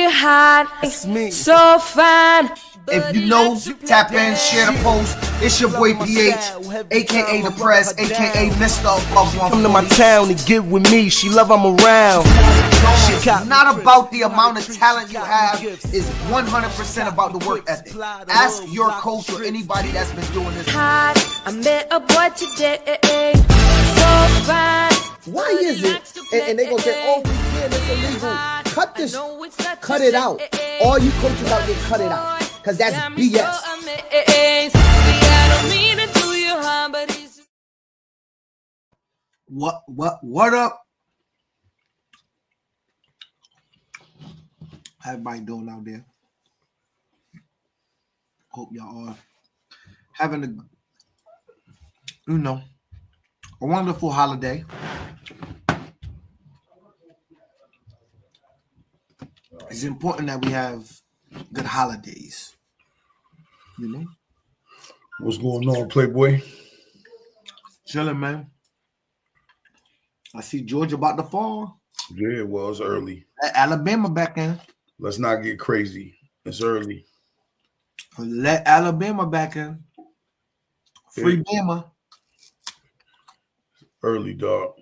you hide? That's me. So fine. If you know, tap in, share the post. It's your boy PH, aka The Prez, aka Mr. Above 140. Come to my town and get with me. She love I'm around. It's not about the amount of talent you have. It's 100% about the work ethic. Ask your coach or anybody that's been doing this. I met a boy today. So fine. Why is it? And they gonna say, oh, we can't, it's illegal. Cut this, cut it out. All you coaches out there, cut it out. Because that's BS. What up? How everybody doing out there? Hope y'all are having a wonderful holiday. It's important that we have good holidays. You know? What's going on, Playboy? Chilling, man. I see Georgia about to fall. Yeah, well, it's early. Alabama back in. Let's not get crazy. It's early. Let Alabama back in. Free Bama. Early, dog.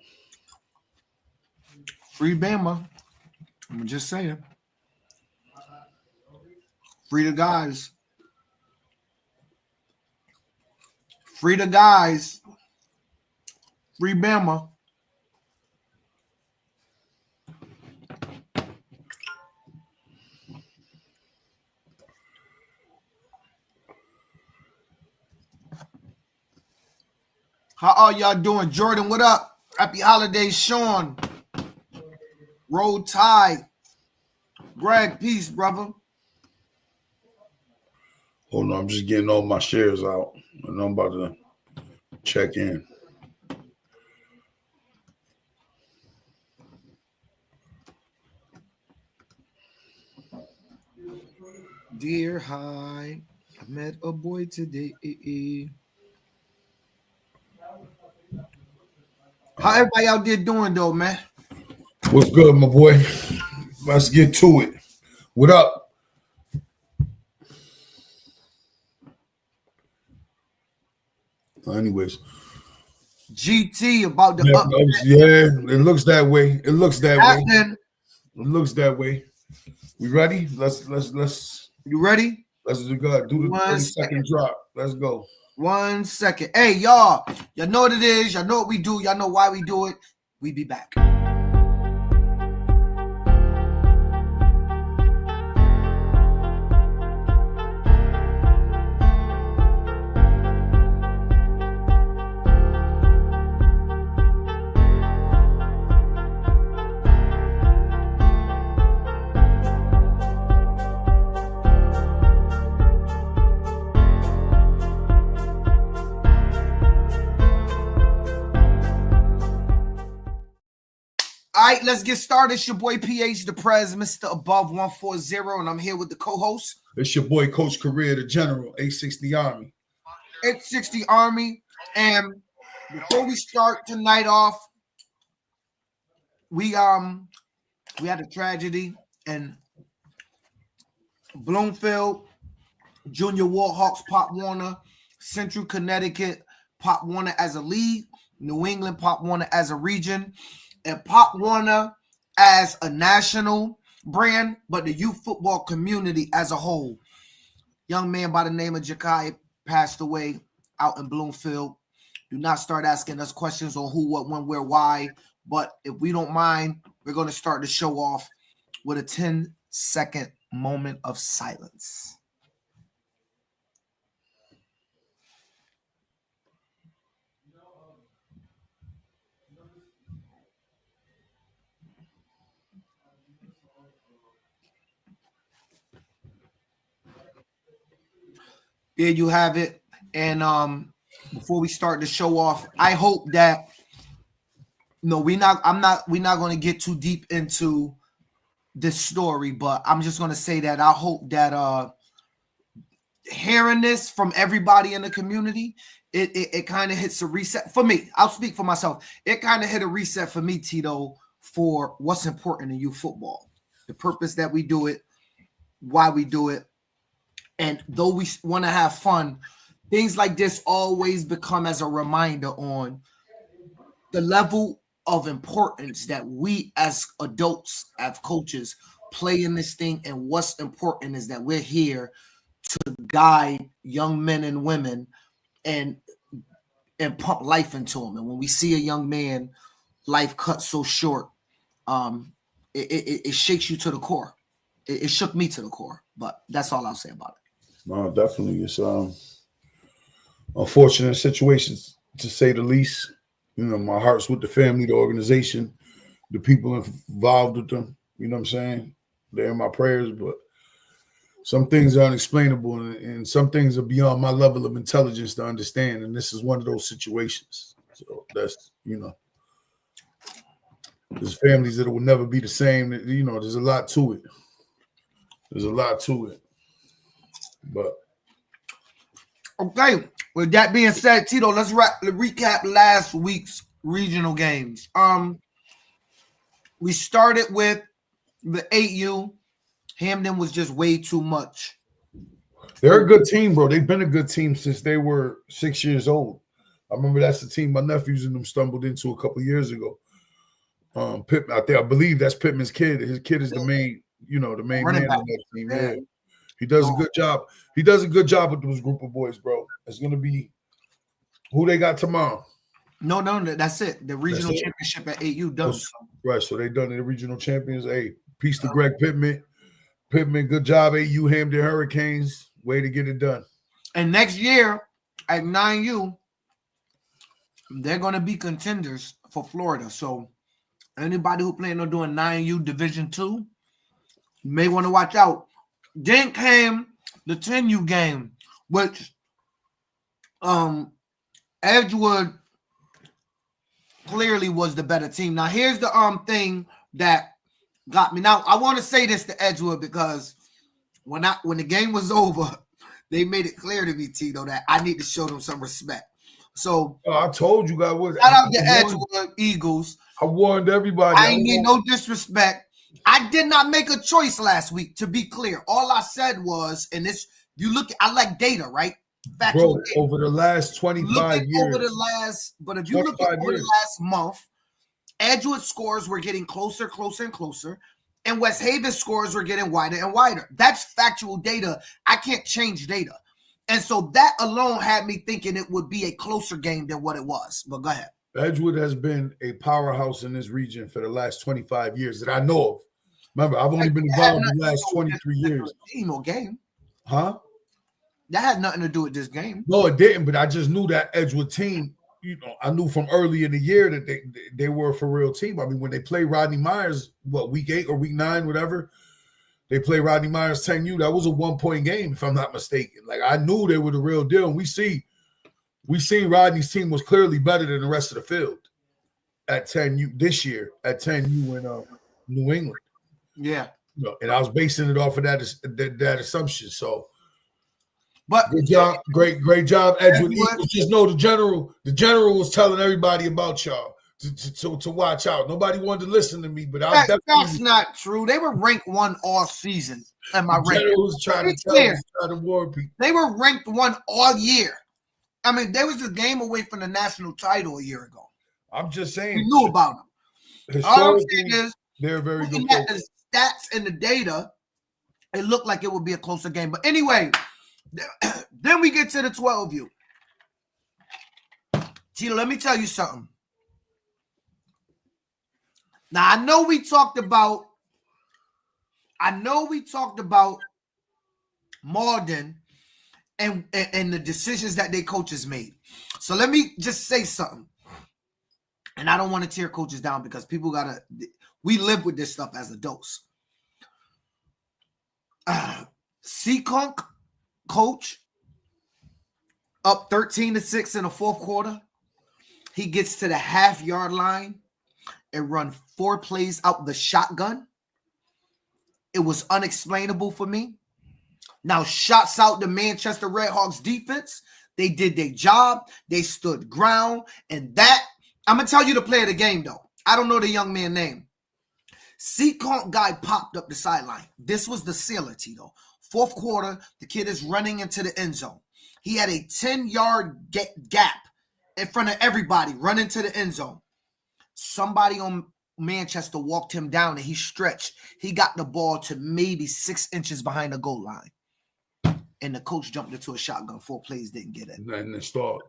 Free Bama. I'm just saying. Free the guys. Free the guys. Free Bama. How are y'all doing? Jordan, what up? Happy holidays, Sean. Roll Tide. Greg, peace, brother. Hold on, I'm just getting all my shares out. And I'm about to check in. Dear hi, I met a boy today. How everybody out there doing though, man? What's good, my boy? Let's get to it. What up? Anyways. GT about the up. Yeah, it looks that way. It looks that way. It looks that way. We ready? Let's You ready? Let's do the 30-second drop. Let's go. 1 second. Hey, y'all know what it is. Y'all know what we do. Y'all know why we do it. We be back. All right, let's get started. It's your boy PH, the Prez, Mr. Above 140, and I'm here with the co-host. It's your boy Coach Career, the General, 860 Army. 860 Army. And before we start tonight off, we had a tragedy in Bloomfield. Junior Warhawks, Pop Warner, Central Connecticut, Pop Warner as a league, New England, Pop Warner as a region, and Pop Warner as a national brand, but the youth football community as a whole. Young man by the name of Jakai passed away out in Bloomfield. Do not start asking us questions on who, what, when, where, why. But if we don't mind, we're going to start the show off with a 10-second moment of silence. There you have it. And before we start the show off, I hope that we're not going to get too deep into this story, but I'm just going to say that I hope that hearing this from everybody in the community, it kind of hits a reset for me. I'll speak for myself. It kind of hit a reset for me, Tito, for what's important in youth football, the purpose that we do it, why we do it. And though we want to have fun, things like this always become as a reminder on the level of importance that we as adults, as coaches, play in this thing. And what's important is that we're here to guide young men and women and pump life into them. And when we see a young man life cut so short, it shakes you to the core. It shook me to the core, but that's all I'll say about it. No, definitely. It's unfortunate situations, to say the least. You know, my heart's with the family, the organization, the people involved with them. You know what I'm saying? They're in my prayers, but some things are unexplainable, and some things are beyond my level of intelligence to understand. And this is one of those situations. So that's, you know, there's families that will never be the same. You know, there's a lot to it. There's a lot to it. But okay, with that being said, Tito, let's recap last week's regional games. We started with the 8U. Hamden was just way too much. They're a good team, bro. They've been a good team since they were 6 years old. I remember that's the team my nephews and them stumbled into a couple years ago. Pittman, I believe that's Pittman's kid. His kid is the main, the main man on that team. Yeah. He does a good job. He does a good job with those group of boys, bro. It's gonna be who they got tomorrow. No, that's it. The regional championship at 8U done. Right, so they done the regional champions. Hey, peace to Greg Pittman. Pittman, good job, 8U Hamden Hurricanes. Way to get it done. And next year at 9U, they're gonna be contenders for Florida. So anybody who plan on doing 9U Division II may want to watch out. Then came the 10U game, which Edgewood clearly was the better team. Now, here's the thing that got me. Now, I want to say this to Edgewood because when the game was over, they made it clear to me, Tito, that I need to show them some respect. So I told you guys what. Shout out to Edgewood Eagles. I warned everybody. I ain't need no disrespect. I did not make a choice last week, to be clear. All I said was, and this, I like data, right? Factual data. Over the last 25 years. But if you look at over the last month, Edgewood scores were getting closer and closer, and West Haven scores were getting wider and wider. That's factual data. I can't change data. And so that alone had me thinking it would be a closer game than what it was. But go ahead. Edgewood has been a powerhouse in this region for the last 25 years that I know of. Remember, I've only been involved in the last 23 years. Team or game. Huh? That had nothing to do with this game. No, it didn't, but I just knew that Edgewood team, I knew from early in the year that they were a for real team. I mean, when they played Rodney Myers, week 8 or week 9, whatever, they played Rodney Myers 10U. That was a 1-point game, if I'm not mistaken. Like, I knew they were the real deal. And we seen Rodney's team was clearly better than the rest of the field at 10U this year at 10U in New England. Yeah. And I was basing it off of that assumption. So, but good job, great job, Edgewood. Just know the general was telling everybody about y'all to watch out. Nobody wanted to listen to me, but that's not true. They were ranked 1 all season. Am I right? General was trying to warn people. They were ranked 1 all year. I mean, they was a game away from the national title a year ago. I'm just saying. We knew about them. All I'm saying is, they're very good. At the stats and the data, it looked like it would be a closer game. But anyway, then we get to the 12U. Tito, let me tell you something. Now, I know we talked about Malden and the decisions that their coaches made. So let me just say something. And I don't want to tear coaches down because we live with this stuff as adults. Seekonk coach up 13-6 in the fourth quarter. He gets to the half-yard line and run 4 plays out the shotgun. It was unexplainable for me. Now, shots out the Manchester Redhawks defense. They did their job. They stood ground. And that, I'm going to tell you the play of the game, though. I don't know the young man's name. Seekonk guy popped up the sideline. This was the sealer, Tito. Fourth quarter, the kid is running into the end zone. He had a 10-yard gap in front of everybody, running to the end zone. Somebody on Manchester walked him down and he stretched. He got the ball to maybe 6 inches behind the goal line. And the coach jumped into a shotgun. 4 plays, didn't get it. And then start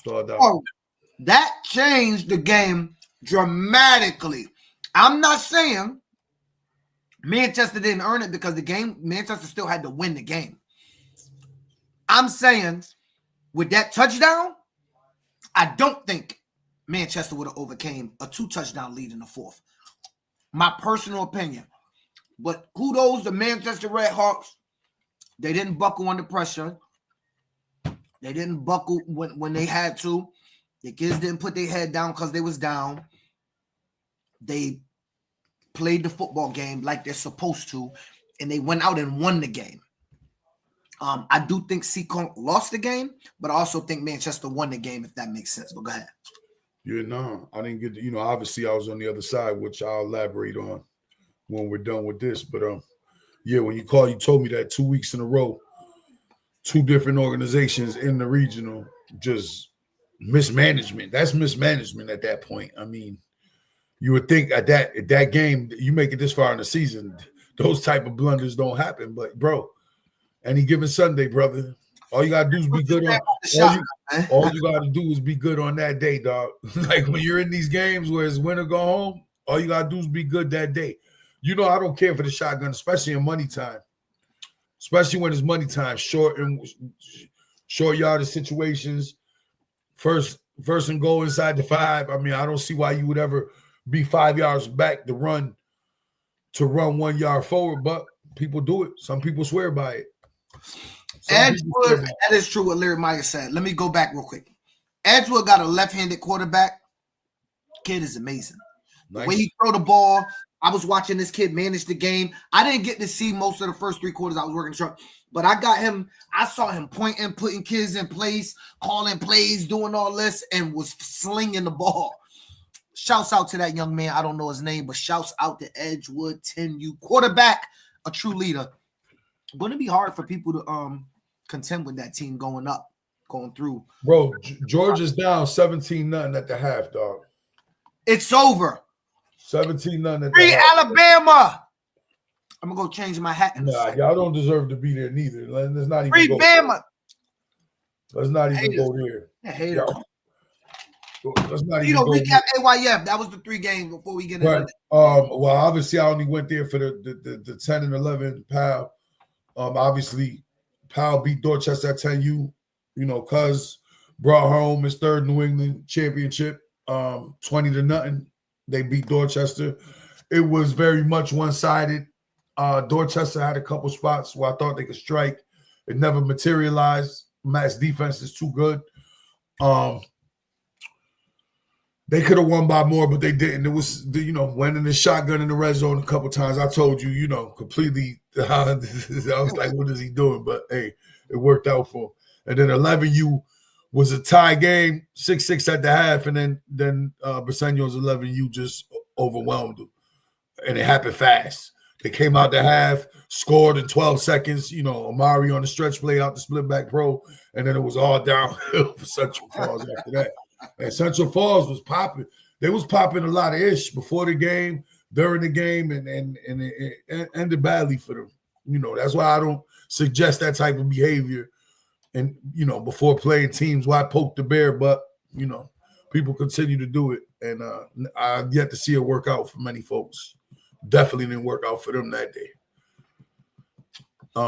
out. Oh, that changed the game dramatically. I'm not saying Manchester didn't earn it because Manchester still had to win the game. I'm saying with that touchdown, I don't think Manchester would have overcame a 2-touchdown lead in the fourth. My personal opinion. But kudos to Manchester Red Hawks. They didn't buckle under pressure. They didn't buckle when they had to. The kids didn't put their head down because they was down. They played the football game like they're supposed to, and they went out and won the game. I do think Seekonk lost the game, but I also think Manchester won the game, if that makes sense. But go ahead. Yeah, no, I didn't get to, obviously I was on the other side, which I'll elaborate on when we're done with this. But yeah, when you told me that 2 weeks in a row, 2 different organizations in the regional, just mismanagement. That's mismanagement at that point. I mean, you would think at that game, you make it this far in the season, those type of blunders don't happen. But bro, any given Sunday, brother, all you gotta do is be good on. All you gotta do is be good on that day, dog. Like when you're in these games where it's win or go home, all you gotta do is be good that day. I don't care for the shotgun, especially in money time. Especially when it's money time, short yardage situations, first and goal inside the 5. I mean, I don't see why you would ever be 5 yards back to run 1 yard forward, but people do it. Some people swear by it. Edgewood, that is true what Larry Meyer said. Let me go back real quick. Edgewood got a left-handed quarterback. Kid is amazing. Nice. The way he throw the ball, I was watching this kid manage the game. I didn't get to see most of the first 3 quarters. I was working the truck, but I saw him pointing, putting kids in place, calling plays, doing all this, and was slinging the ball. Shouts out to that young man. I don't know his name, but shouts out to Edgewood 10U quarterback, a true leader. Going to be hard for people to contend with that team going through. Bro, Georgia's down 17-0 at the half, dog. It's over. 17-0 at Free the half. Alabama. I'm gonna go change my hat. Nah, y'all don't deserve to be there neither. Let's not even Free go Bama. Let's not even go there. Hater. Let's not even go recap AYF. That was the 3 games before we get into it. Well, obviously, I only went there for the 10 and 11 PAL. Obviously, PAL beat Dorchester at 10U. Cuz brought home his 3rd New England championship, 20-0. They beat Dorchester. It was very much one-sided. Dorchester had a couple spots where I thought they could strike. It never materialized. Matt's defense is too good. They could have won by more, but they didn't. It was, winning the shotgun in the red zone a couple times. I told you, completely. I was like, what is he doing? But hey, it worked out for him. And then 11U was a tie game, 6-6 at the half, and then Briseño's 11U just overwhelmed them, and it happened fast. They came out the half, scored in 12 seconds. Amari on the stretch play out the split back pro, and then it was all downhill for Central Falls after that. And Central Falls was popping. They was popping a lot of ish before the game, during the game, and it ended badly for them. That's why I don't suggest that type of behavior. And, before playing teams, why poke the bear? But, people continue to do it. And I've yet to see it work out for many folks. Definitely didn't work out for them that day.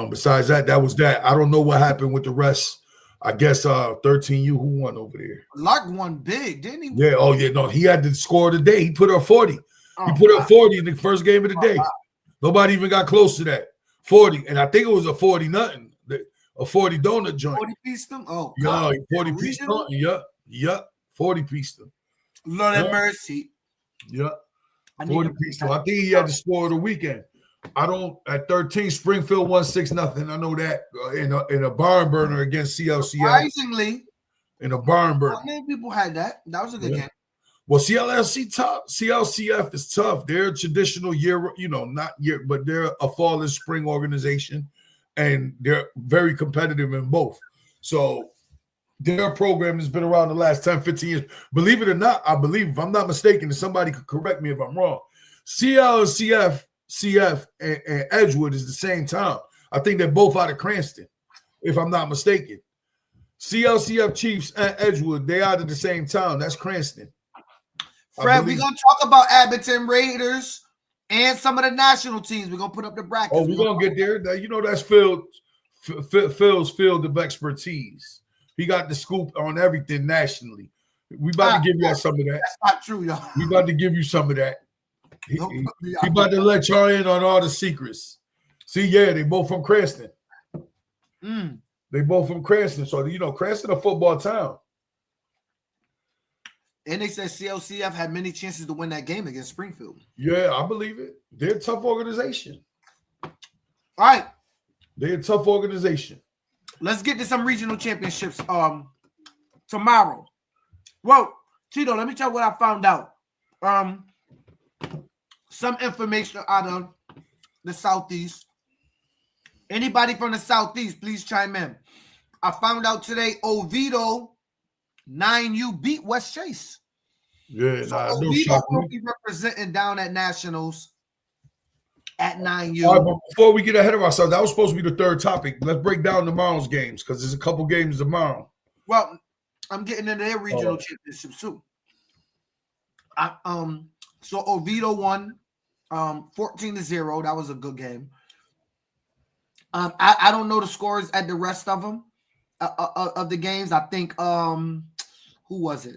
Besides that was that. I don't know what happened with the rest. I guess 13U, who won over there? Lark won big, didn't he? Yeah, no, he had to score the day. He put up 40. He put up 40 in the first game of the day. Wow. Nobody even got close to that. 40. And I think it was a 40-0, a 40 donut joint. 40 piece them? Oh, God. Yeah, 40 piece them. Yep. 40 piece them. Lord have mercy. Yep. 40 piece them. I think he had to score of the weekend. At 13, Springfield won 6-0. I know that in a barn burner against CLCL. Surprisingly, in a barn burner. Not many people had that. That was a good game. Well, CLCF is tough. They're a traditional year, not year, but they're a fall and spring organization, and they're very competitive in both. So their program has been around the last 10, 15 years. Believe it or not, I believe, if I'm not mistaken, and somebody could correct me if I'm wrong, CF, and Edgewood is the same town. I think they're both out of Cranston, if I'm not mistaken. CLCF Chiefs and Edgewood, they out of the same town. That's Cranston. Fred, we're going to talk about Abington Raiders and some of the national teams. We're going to put up the brackets. Oh, we're going to get there. That's Phil's field of expertise. He got the scoop on everything nationally. We about to give you some of that. That's not true, y'all. We about to give you some of that. He about to let y'all in on all the secrets. See, yeah, they both from Cranston. They both from Cranston. So, Cranston a football town. And they said CLCF had many chances to win that game against Springfield. Yeah, I believe it. They're a tough organization. All right. They're a tough organization. Let's get to some regional championships tomorrow. Well, Tito, let me tell you what I found out. Some information out of the Southeast. Anybody from the Southeast, please chime in. I found out today Oviedo 9U beat West Chase. Yeah, So Oviedo will be representing down at Nationals at 9U. All right, but before we get ahead of ourselves, that was supposed to be the third topic. Let's break down tomorrow's games because there's a couple games tomorrow. Well, I'm getting into their regional championships too. So Oviedo won 14-0. That was a good game. I don't know the scores at the rest of them of the games. I think who was it?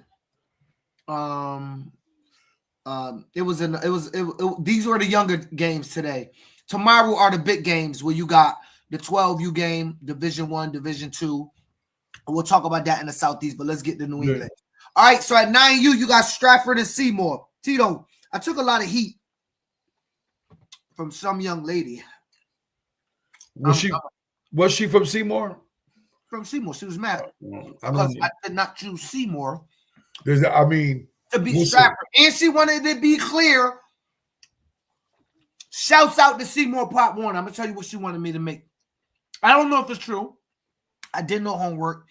These were the younger games today. Tomorrow are the big games where you got the 12U game, Division 1, Division 2. We'll talk about that in the Southeast, but let's get to New England. All right, so at 9U, you got Stratford and Seymour. Tito, I took a lot of heat from some young lady. Was she from Seymour? From Seymour. She was mad I because I did not choose Seymour to beat Stratford. And she wanted to be clear. Shouts out to Seymour Pop Warner. I'm going to tell you what she wanted me to make. I don't know if it's true. I did no homework.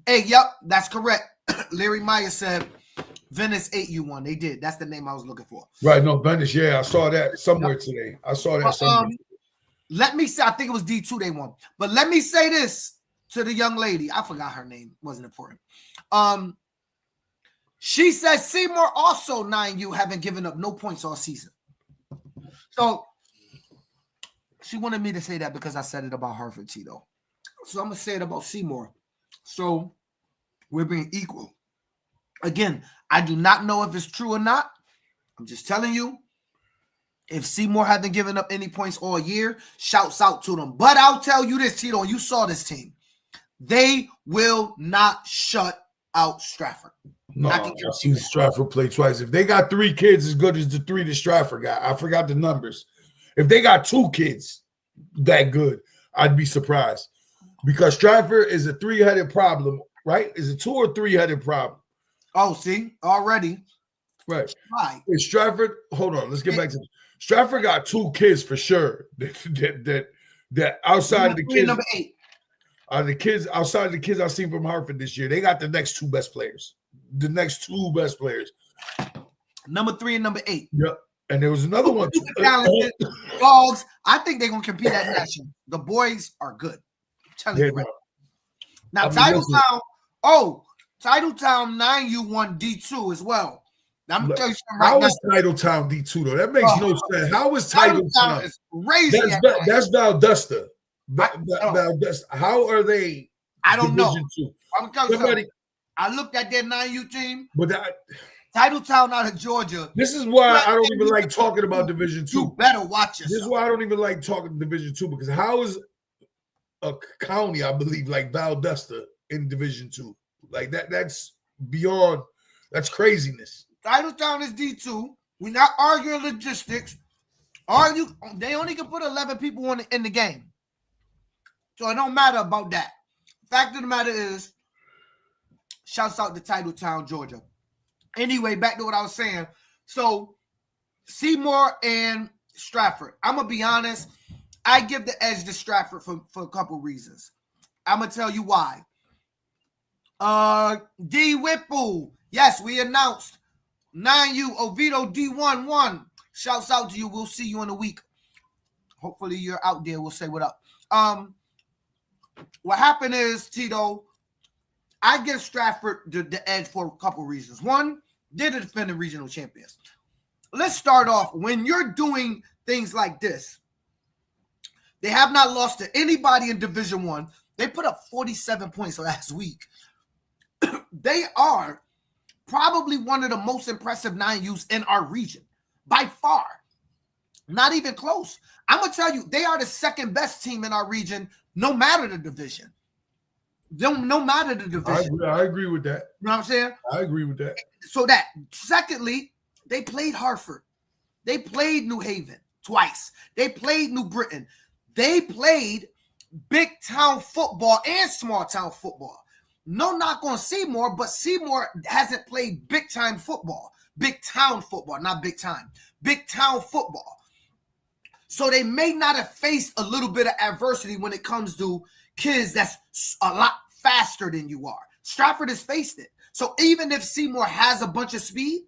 Hey, yep, that's correct. Larry Meyer said Venice 8U1. They did. That's the name I was looking for. Right, no, Venice. Yeah, I saw that somewhere today. Somewhere. Let me say, I think it was D2 they won. But let me say this to the young lady. I forgot her name. Wasn't important. She says Seymour also 9U haven't given up no points all season. So she wanted me to say that because I said it about Hartford, Tito. So I'm going to say it about Seymour. So we're being equal. Again, I do not know if it's true or not. I'm just telling you. If Seymour hasn't given up any points all year, shouts out to them. But I'll tell you this, Tito, you saw this team. They will not shut out Stratford. No, I've seen Stratford play twice. If they got 3 kids as good as the 3 that Stratford got, I forgot the numbers. If they got 2 kids that good, I'd be surprised. Because Stratford is a 3-headed problem, right? Is a 2 or 3-headed problem? Oh, see, already. Right. Is Stratford, hold on, let's get back to this. Stratford got 2 kids for sure. That outside of the kids. Number 8. The kids outside of the kids I've seen from Hartford this year, they got the next 2 best players. The next 2 best players. Number 3 and number 8. Yep. And there was another one. Talented dogs. I think they're gonna compete at national. The boys are good. I'm telling you. Right. Now, Titletown. Titletown 9U won D2 as well. Now, I'm gonna tell you something right now. How is Titletown D2 though? That makes no sense. How is Titletown? Is crazy. That's Valdosta. Valdosta. How are they? I don't know. 2? I'm gonna tell you something. I looked at their 9U team. But Titletown out of Georgia. This is why I don't even like talking about Division 2. You better watch yourself. This is why I don't even like talking Division 2, because how is a county, I believe, like Valdosta in Division 2? Like that's beyond, that's craziness. Titletown is D2. We're not arguing logistics. They only can put 11 people in the game. So it don't matter about that. Fact of the matter is, shouts out to Titletown, Georgia. Anyway, back to what I was saying. So, Seymour and Stratford. I'm going to be honest. I give the edge to Stratford for a couple reasons. I'm going to tell you why. D Whipple. Yes, we announced 9U Oviedo D11. Shouts out to you. We'll see you in a week. Hopefully you're out there. We'll say what up. What happened is, Tito, I give Stratford the edge for a couple reasons. One, they're the defending regional champions. Let's start off. When you're doing things like this, they have not lost to anybody in Division One. They put up 47 points last week. They are probably one of the most impressive 9Us in our region, by far. Not even close. I'm going to tell you, they are the second best team in our region, no matter the division. No matter the division. I agree with that. You know what I'm saying? I agree with that. So that, secondly, they played Hartford. They played New Haven twice. They played New Britain. They played big town football and small town football. No knock on Seymour, but Seymour hasn't played big time football. Big town football, not big time. Big town football. So they may not have faced a little bit of adversity when it comes to kids that's a lot faster than you are. Stratford has faced it. So even if Seymour has a bunch of speed,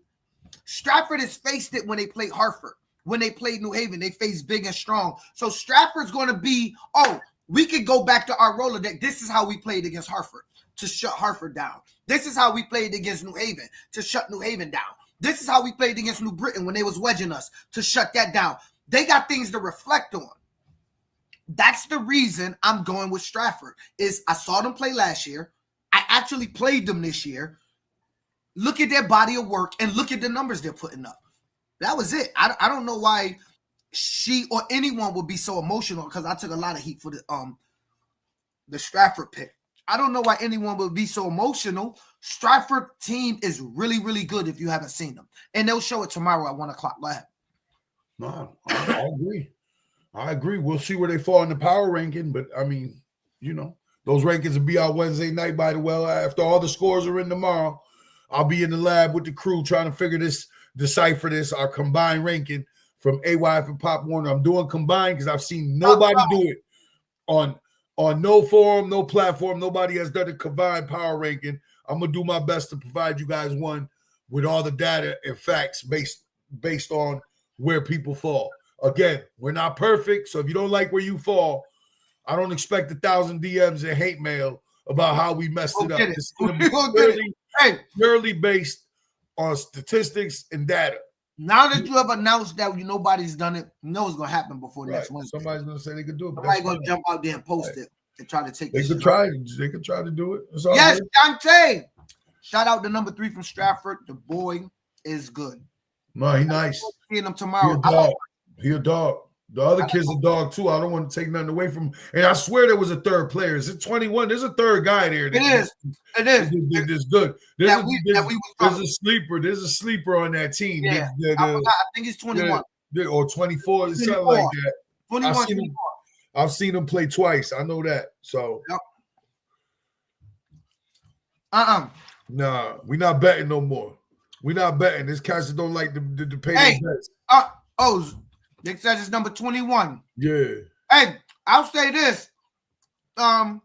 Stratford has faced it when they played Hartford. When they played New Haven, they faced big and strong. So Stratford's going to be, we could go back to our Rolodex. This is how we played against Hartford, to shut Hartford down. This is how we played against New Haven, to shut New Haven down. This is how we played against New Britain when they was wedging us, to shut that down. They got things to reflect on. That's the reason I'm going with Stratford. Is I saw them play last year. I actually played them this year. Look at their body of work and look at the numbers they're putting up. That was it. I don't know why she or anyone would be so emotional, because I took a lot of heat for the Stratford pick. I don't know why anyone would be so emotional. Stratford team is really, really good if you haven't seen them. And they'll show it tomorrow at 1 o'clock. Go ahead. No, I agree. I agree. We'll see where they fall in the power ranking, but I mean, those rankings will be out Wednesday night. By the way, after all the scores are in tomorrow, I'll be in the lab with the crew trying to decipher this, our combined ranking from AYF and Pop Warner. I'm doing combined because I've seen nobody do it on no forum, no platform. Nobody has done a combined power ranking. I'm gonna do my best to provide you guys one with all the data and facts based on where people fall. Again, we're not perfect, so if you don't like where you fall, I don't expect 1,000 DMs and hate mail about how we messed it up. It's going to be purely based on statistics and data. Now that you have announced that nobody's done it, you know it's going to happen before next Wednesday. Somebody's going to say they could do it. Somebody's going to jump out there and post it and try to take it. They could try to do it. Yes, Dante. Shout out to number 3 from Stratford. The boy is good. No, he's nice. Seeing him tomorrow. He a dog. The other kid's a dog too. I don't want to take nothing away from him. And I swear there was a third player. Is it 21? There's a third guy there. It is. It's good. There's a sleeper. There's a sleeper on that team. Yeah. I think he's 21. Or 24. Something like that. 21. I've seen him play twice. I know that. So. Yep. Nah, we're not betting no more. We're not betting. This cats don't like to pay their bets. Nick says it's number 21. Yeah. Hey, I'll say this. I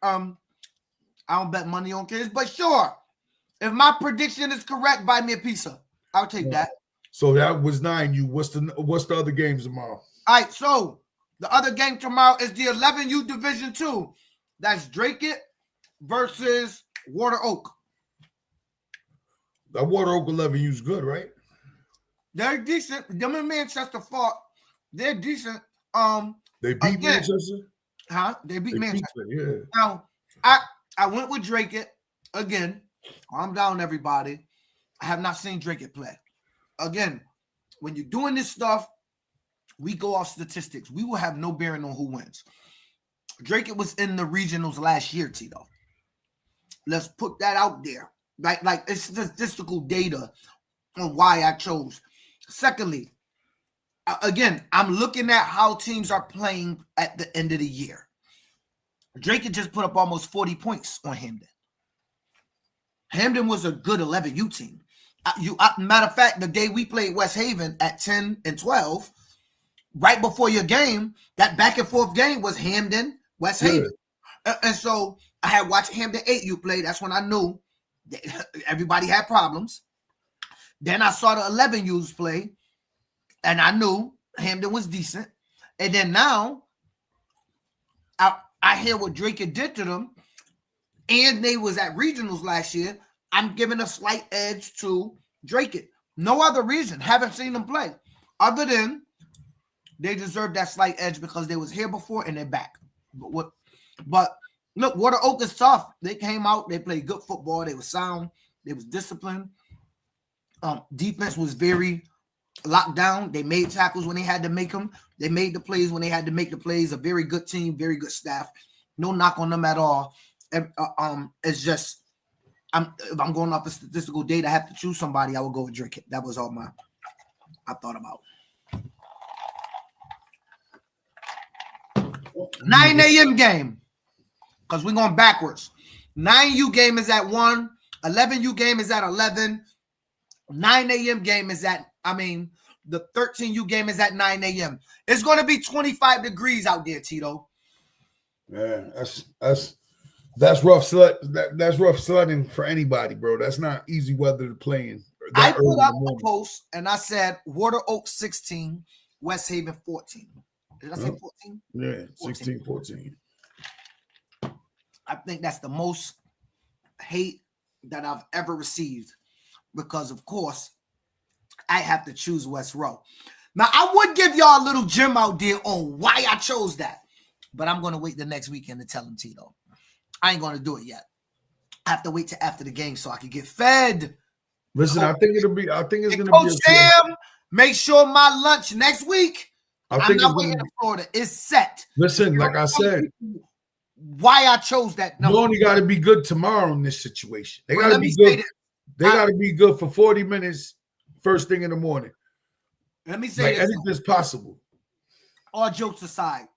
don't bet money on kids, but sure. If my prediction is correct, buy me a pizza. I'll take that. So that was 9U. What's the other games tomorrow? All right, so the other game tomorrow is the 11U Division 2. That's Drake versus Water Oak. That Water Oak 11U is good, right? They're decent. Them and Manchester fought. They're decent. They beat Manchester? Huh? They beat Manchester. Yeah. Now, I went with Drake again. Calm down, everybody. I have not seen Drake play. Again, when you're doing this stuff, we go off statistics. We will have no bearing on who wins. Drake was in the regionals last year, Tito. Let's put that out there. Like it's statistical data on why I chose. Secondly, again, I'm looking at how teams are playing at the end of the year. Drake had just put up almost 40 points on Hamden. Hamden was a good 11U team. Matter of fact, the day we played West Haven at 10 and 12, right before your game, that back and forth game was Hamden, West Haven. And so I had watched Hamden 8U play. That's when I knew that everybody had problems. Then I saw the 11U's play, and I knew Hamden was decent. And then now I hear what Drake did to them, and they was at regionals last year. I'm giving a slight edge to Drake. No other reason. Haven't seen them play. Other than they deserve that slight edge because they was here before and they're back. But look, Water Oak is tough. They came out, they played good football, they was sound, they was disciplined. Defense was very locked down. They made tackles when they had to make them. They made the plays when they had to make the plays. A very good team, very good staff. No knock on them at all. It's just if I'm going off of statistical data, I have to choose somebody, I would go with Drake. That was all I thought about. 9 a.m. game, because we're going backwards. 9U game is at 1. 11U game is at 11. 9 a.m. game is at, the 13U game is at 9 a.m. It's going to be 25 degrees out there, Tito. Yeah, that's rough. That's rough sledding for anybody, bro. That's not easy weather to play in. I put up a post and I said Water Oak 16, West Haven 14. Did I say 14? Yeah, 16, 14. I think that's the most hate that I've ever received because, of course, I have to choose West Row. Now, I would give y'all a little gem out there on why I chose that, but I'm going to wait the next weekend to tell him, Tito. I ain't going to do it yet. I have to wait till after the game so I can get fed. Listen, I think it's going to be. Coach Sam, make sure my lunch next week. I'm not waiting in Florida. It's set. Listen, like I said, why I chose that number. You only got to be good tomorrow in this situation. They got to be good. They got to be good for 40 minutes first thing in the morning. Let me say this. Anything's possible. All jokes aside,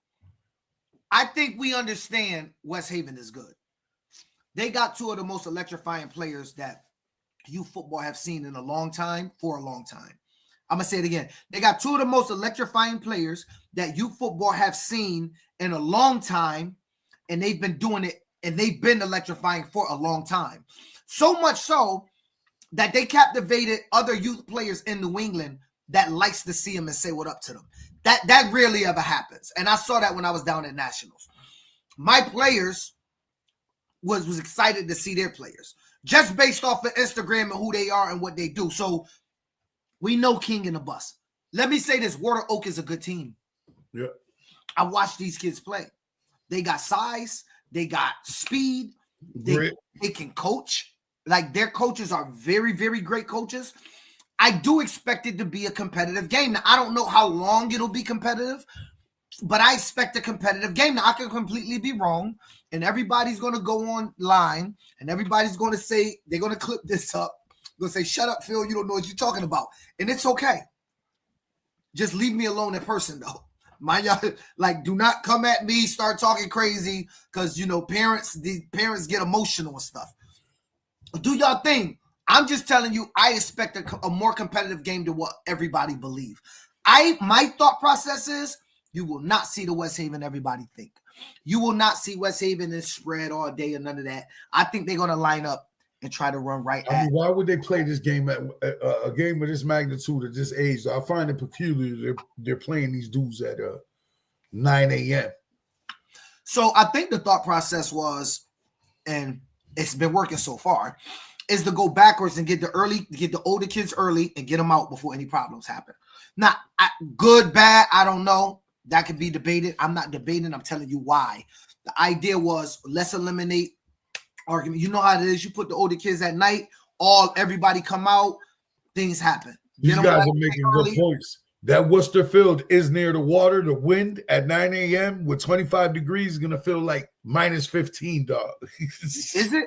I think we understand West Haven is good. They got two of the most electrifying players that youth football have seen in a long time, for a long time. I'm going to say it again. They got two of the most electrifying players that youth football have seen in a long time, and they've been doing it, and they've been electrifying for a long time. So much so that they captivated other youth players in New England that likes to see them and say what up to them. That rarely ever happens. And I saw that when I was down at Nationals. My players was excited to see their players just based off of Instagram and who they are and what they do. So we know King in the bus. Let me say this. Water Oak is a good team. Yeah. I watched these kids play. They got size. They got speed. They can coach. Like, their coaches are very, very great coaches. I do expect it to be a competitive game. Now, I don't know how long it'll be competitive, but I expect a competitive game. Now, I could completely be wrong, and everybody's going to go online, and everybody's going to say, they're going to clip this up. They're going to say, shut up, Phil, you don't know what you're talking about. And it's okay. Just leave me alone in person, though. Do not come at me, start talking crazy, because, the parents get emotional and stuff. Do y'all thing. I'm just telling you, I expect a more competitive game than what everybody believe. My thought process is you will not see the West Haven everybody think. You will not see West Haven and spread all day or none of that. I think they're going to line up and try to run right at. Why would they play this game at a game of this magnitude at this age? I find it peculiar they're playing these dudes at 9 a.m. So I think the thought process was, and it's been working so far, is to go backwards and get the older kids early and get them out before any problems happen. Now, good, bad, I don't know. That could be debated. I'm not debating. I'm telling you why. The idea was, let's eliminate argument. You know how it is. You put the older kids at night, everybody come out, things happen. These guys are making good points. That Worcester field is near the water. The wind at 9 a.m. with 25 degrees is going to feel like minus 15, dog. Is it?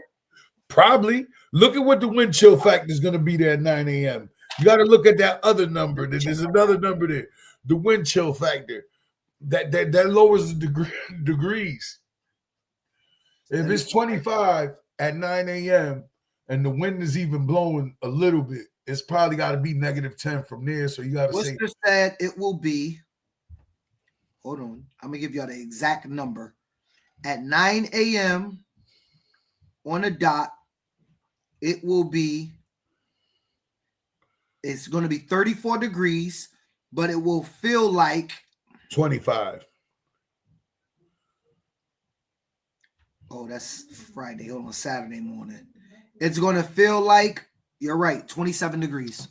Probably. Look at what the wind chill factor is going to be there at 9 a.m. You got to look at that other number. There's another number there. The wind chill factor. That lowers the degrees. If it's 25 at 9 a.m., and the wind is even blowing a little bit, it's probably got to be -10 from there. So you got to say. Worcester said it will be. Hold on. I'm going to give you the exact number. At 9 a.m. on the dot, it will be. It's going to be 34 degrees, but it will feel like 25. Oh, that's Friday. Hold on, Saturday morning. It's going to feel like, you're right, 27 degrees.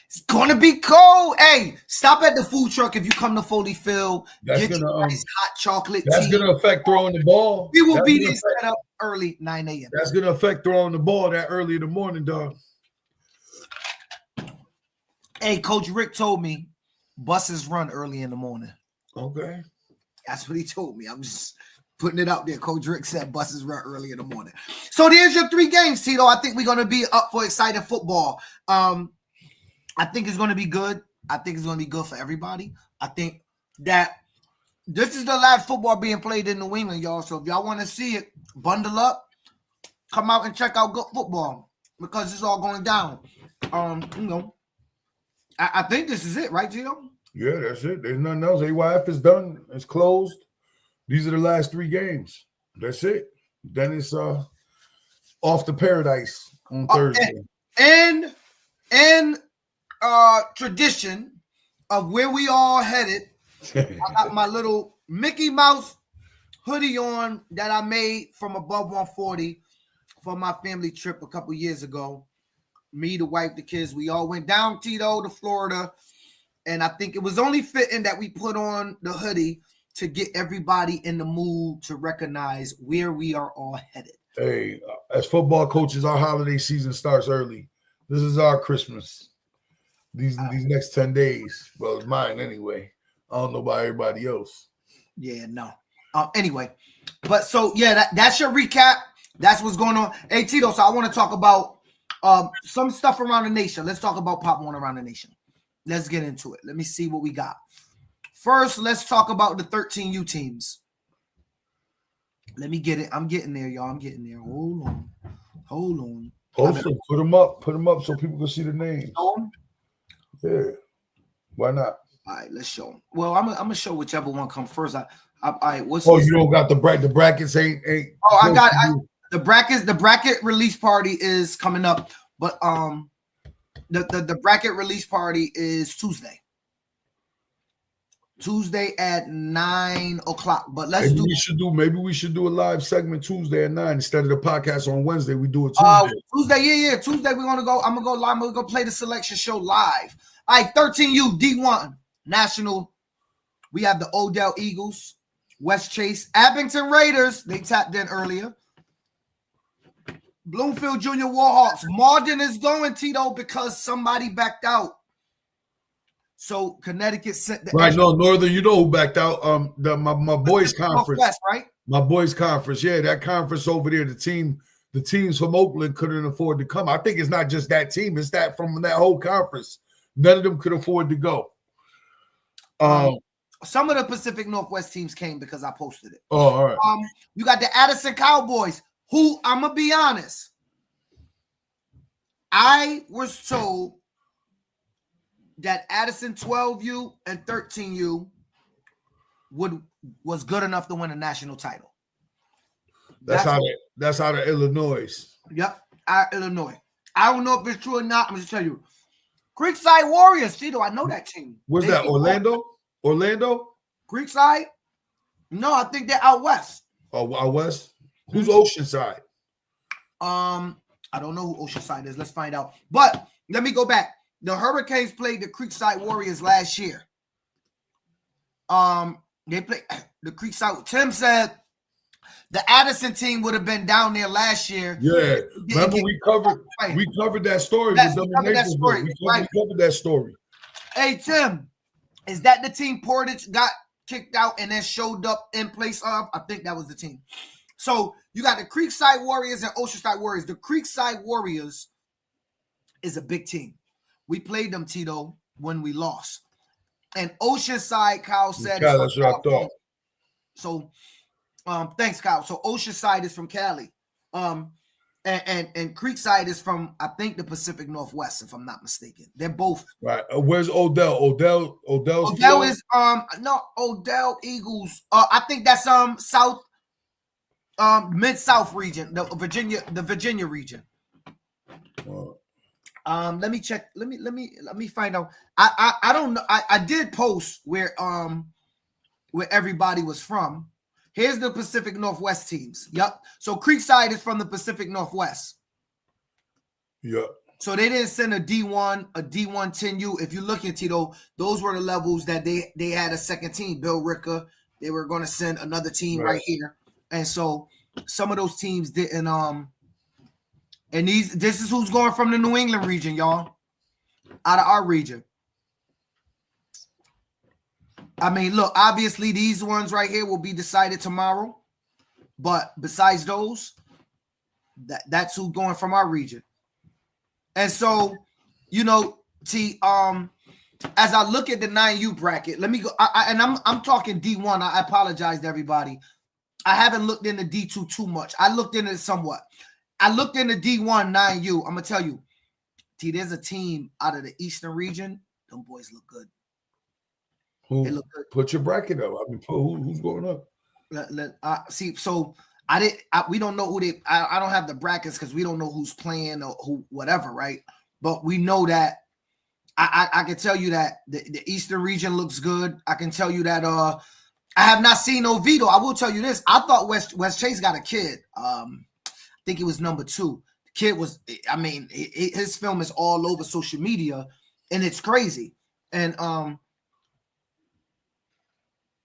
It's going to be cold. Hey, stop at the food truck if you come to Foley Field. That's Get gonna, your nice hot chocolate That's tea. going to affect throwing the ball. We will That's be gonna there affect- set up early, 9 a.m. That's going to affect throwing the ball that early in the morning, dog. Hey, Coach Rick told me buses run early in the morning. Okay. That's what he told me. I'm just putting it out there. Coach Rick said buses run early in the morning. So there's your 3 games, Tito. I think we're going to be up for exciting football. I think it's going to be good. I think it's going to be good for everybody. I think that this is the last football being played in New England, y'all. So if y'all want to see it, bundle up, come out and check out good football because it's all going down. I think this is it, right, Tito? Yeah, that's it. There's nothing else. AYF is done. It's closed. These are the last 3 games. That's it. Then it's off to paradise on Thursday. And tradition of where we all headed, I got my little Mickey Mouse hoodie on that I made from Above 140 for my family trip a couple years ago. Me, the wife, the kids, we all went down, Tito, to Florida. And I think it was only fitting that we put on the hoodie to get everybody in the mood to recognize where we are all headed. Hey, as football coaches, our holiday season starts early. This is our Christmas. These next 10 days. Well, it's mine anyway. I don't know about everybody else. Yeah, no. Anyway, but so yeah, that's your recap. That's what's going on. Hey, Tito, so I want to talk about some stuff around the nation. Let's talk about Pop One around the nation. Let's get into it. Let me see what we got. First, let's talk about the 13U teams. Let me get it. I'm getting there, y'all. I'm getting there. Hold on. Hopefully, put them up so people can see the names. Yeah, why not? All right, let's show them. Well, I'm gonna show whichever one comes first. What's you don't got the brackets ain't. Oh, I got the brackets. The bracket release party is coming up, but the bracket release party is Tuesday at 9 o'clock. But maybe we should do a live segment Tuesday at 9 instead of the podcast on Wednesday. We do it Tuesday. Tuesday, Tuesday we're gonna go. I'm gonna go live. I'm gonna go play the selection show live. All right, 13U D1 National. We have the Odell Eagles, West Chase, Abington Raiders. They tapped in earlier. Bloomfield Junior Warhawks. Malden is going, Tito, because somebody backed out. So Connecticut sent the right. No, Northern. You know who backed out? My boys' conference. Northwest, right? My boys' conference. Yeah, that conference over there. The teams from Oakland couldn't afford to come. I think it's not just that team. It's that from that whole conference. None of them could afford to go. Some of the Pacific Northwest teams came because I posted it. Oh, all right. You got the Addison Cowboys, who I'm gonna be honest. I was told that Addison 12U and 13U was good enough to win a national title. That's out of Illinois. Yep, Illinois. I don't know if it's true or not. I'm just tell you. Creekside Warriors, Tito. I know that team. Where's that? Orlando? Creekside? No, I think they're out west. Oh, out west? Who's Oceanside? I don't know who Oceanside is. Let's find out. But let me go back. The Hurricanes played the Creekside Warriors last year. They played the Creekside. Tim said the Addison team would have been down there last year. Yeah, remember we covered that story. Yes, with we covered that story. We covered that story. Hey Tim, is that the team Portage got kicked out and then showed up in place of? I think that was the team. So you got the Creekside Warriors and Oceanside Warriors. The Creekside Warriors is a big team. We played them, Tito, when we lost. And Oceanside, Kyle said. Kyle, that's what I thought. So, thanks, Kyle. So Oceanside is from Cali. And Creekside is from, I think, the Pacific Northwest, if I'm not mistaken. They're both Right. Where's Odell? Odell's Odell is no Odell Eagles. I think that's South Mid-South region, the Virginia region. Let me check. Let me find out. I don't know. I did post where everybody was from. Here's the Pacific Northwest teams. Yep. So Creekside is from the Pacific Northwest. Yep. So they didn't send a D1 10U. If you look at Tito, those were the levels that they had a second team. Bill Ricker, they were going to send another team right here. And so some of those teams didn't and this is who's going from the New England region, y'all. Out of our region. I mean, look, obviously these ones right here will be decided tomorrow. But besides those, that's who's going from our region. And so, you know, T, as I look at the 9U bracket, let me go. I'm talking D1. I apologize to everybody. I haven't looked into D2 too much. I looked into it somewhat. I looked into D1 9U. I'm gonna tell you, T, there's a team out of the Eastern region. Them boys look good. They look good. Put your bracket up. I mean, who's going up? See, so we don't know who they. I don't have the brackets because we don't know who's playing or who whatever, right? But we know that I can tell you that the Eastern region looks good. I can tell you that I have not seen Oviedo. I will tell you this. I thought West Chase got a kid. I think it was number 2. The kid was. I mean, his film is all over social media, and it's crazy. And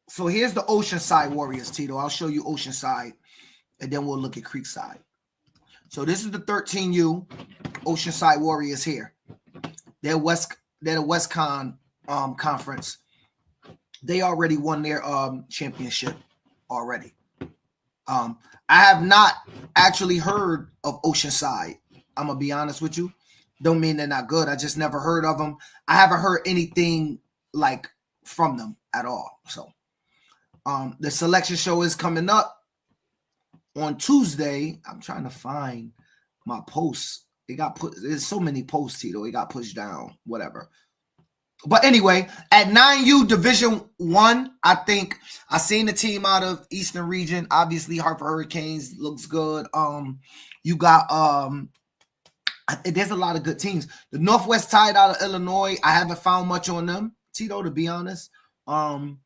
so here's the Oceanside Warriors, Tito. I'll show you Oceanside, and then we'll look at Creekside. So this is the 13U Oceanside Warriors here. They're the WestCon conference. They already won their championship already. I have not actually heard of Oceanside. I'm gonna be honest with you. Don't mean they're not good. I just never heard of them. I haven't heard anything like from them at all. So the selection show is coming up on Tuesday. I'm trying to find my posts. It got put. There's so many posts, Tito. It got pushed down. Whatever. But anyway, at 9U Division 1, I think I seen the team out of Eastern Region. Obviously, Hartford Hurricanes looks good. You got there's a lot of good teams. The Northwest Tide out of Illinois. I haven't found much on them, Tito, to be honest. Santa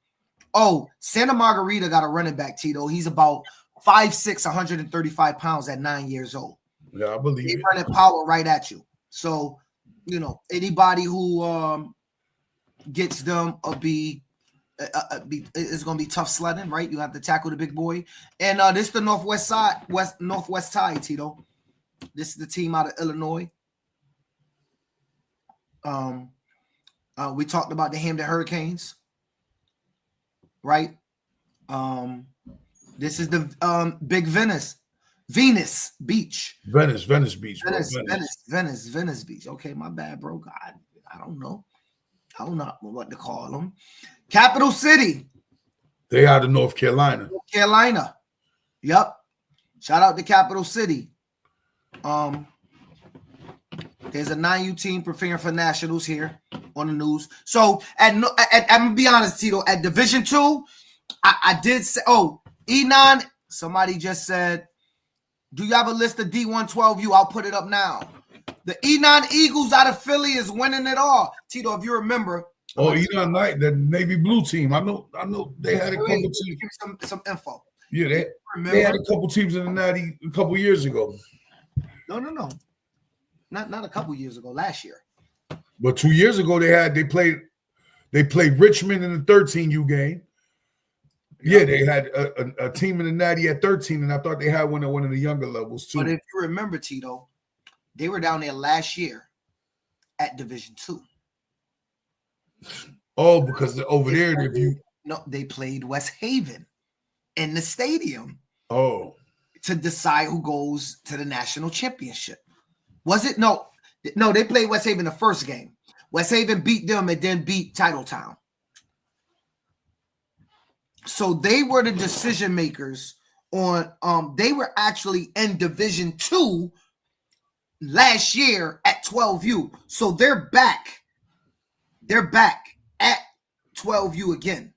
Margarita got a running back, Tito. He's about 5'6", 135 pounds at 9 years old. Yeah, I believe they running power right at you. So, you know, anybody who gets them it's going to be tough sledding, right? You have to tackle the big boy. And this is the Northwest Tide, Tito. This is the team out of Illinois. We talked about the Hampton Hurricanes, right? This is the big Venice Beach. Venice Beach. Venice Beach. Okay, my bad, bro. God, I don't know what to call them. Capital City. They out of North Carolina. North Carolina. Yep. Shout out to Capital City. There's a 9U team preparing for nationals here on the news. So I'm gonna be honest, Tito. At Division 2, I did say, E9. Somebody just said, do you have a list of D112U? I'll put it up now. The E9 Eagles out of Philly is winning it all. Tito, if you remember. Oh, E9 Knight, the Navy Blue team. I know they had a couple teams. Give some info. Yeah, they had a couple teams in the Natty a couple years ago. No. Not a couple years ago, last year. But 2 years ago they played Richmond in the 13U game. Yeah, they had a team in the Natty at 13, and I thought they had one at one of the younger levels too. But if you remember, Tito, they were down there last year at Division 2. Oh, because over there, they played West Haven in the stadium. Oh, to decide who goes to the national championship. Was it? No, they played West Haven the first game. West Haven beat them and then beat Titletown. So they were the decision makers on they were actually in Division 2 last year at 12U. So they're back. They're back at 12U again.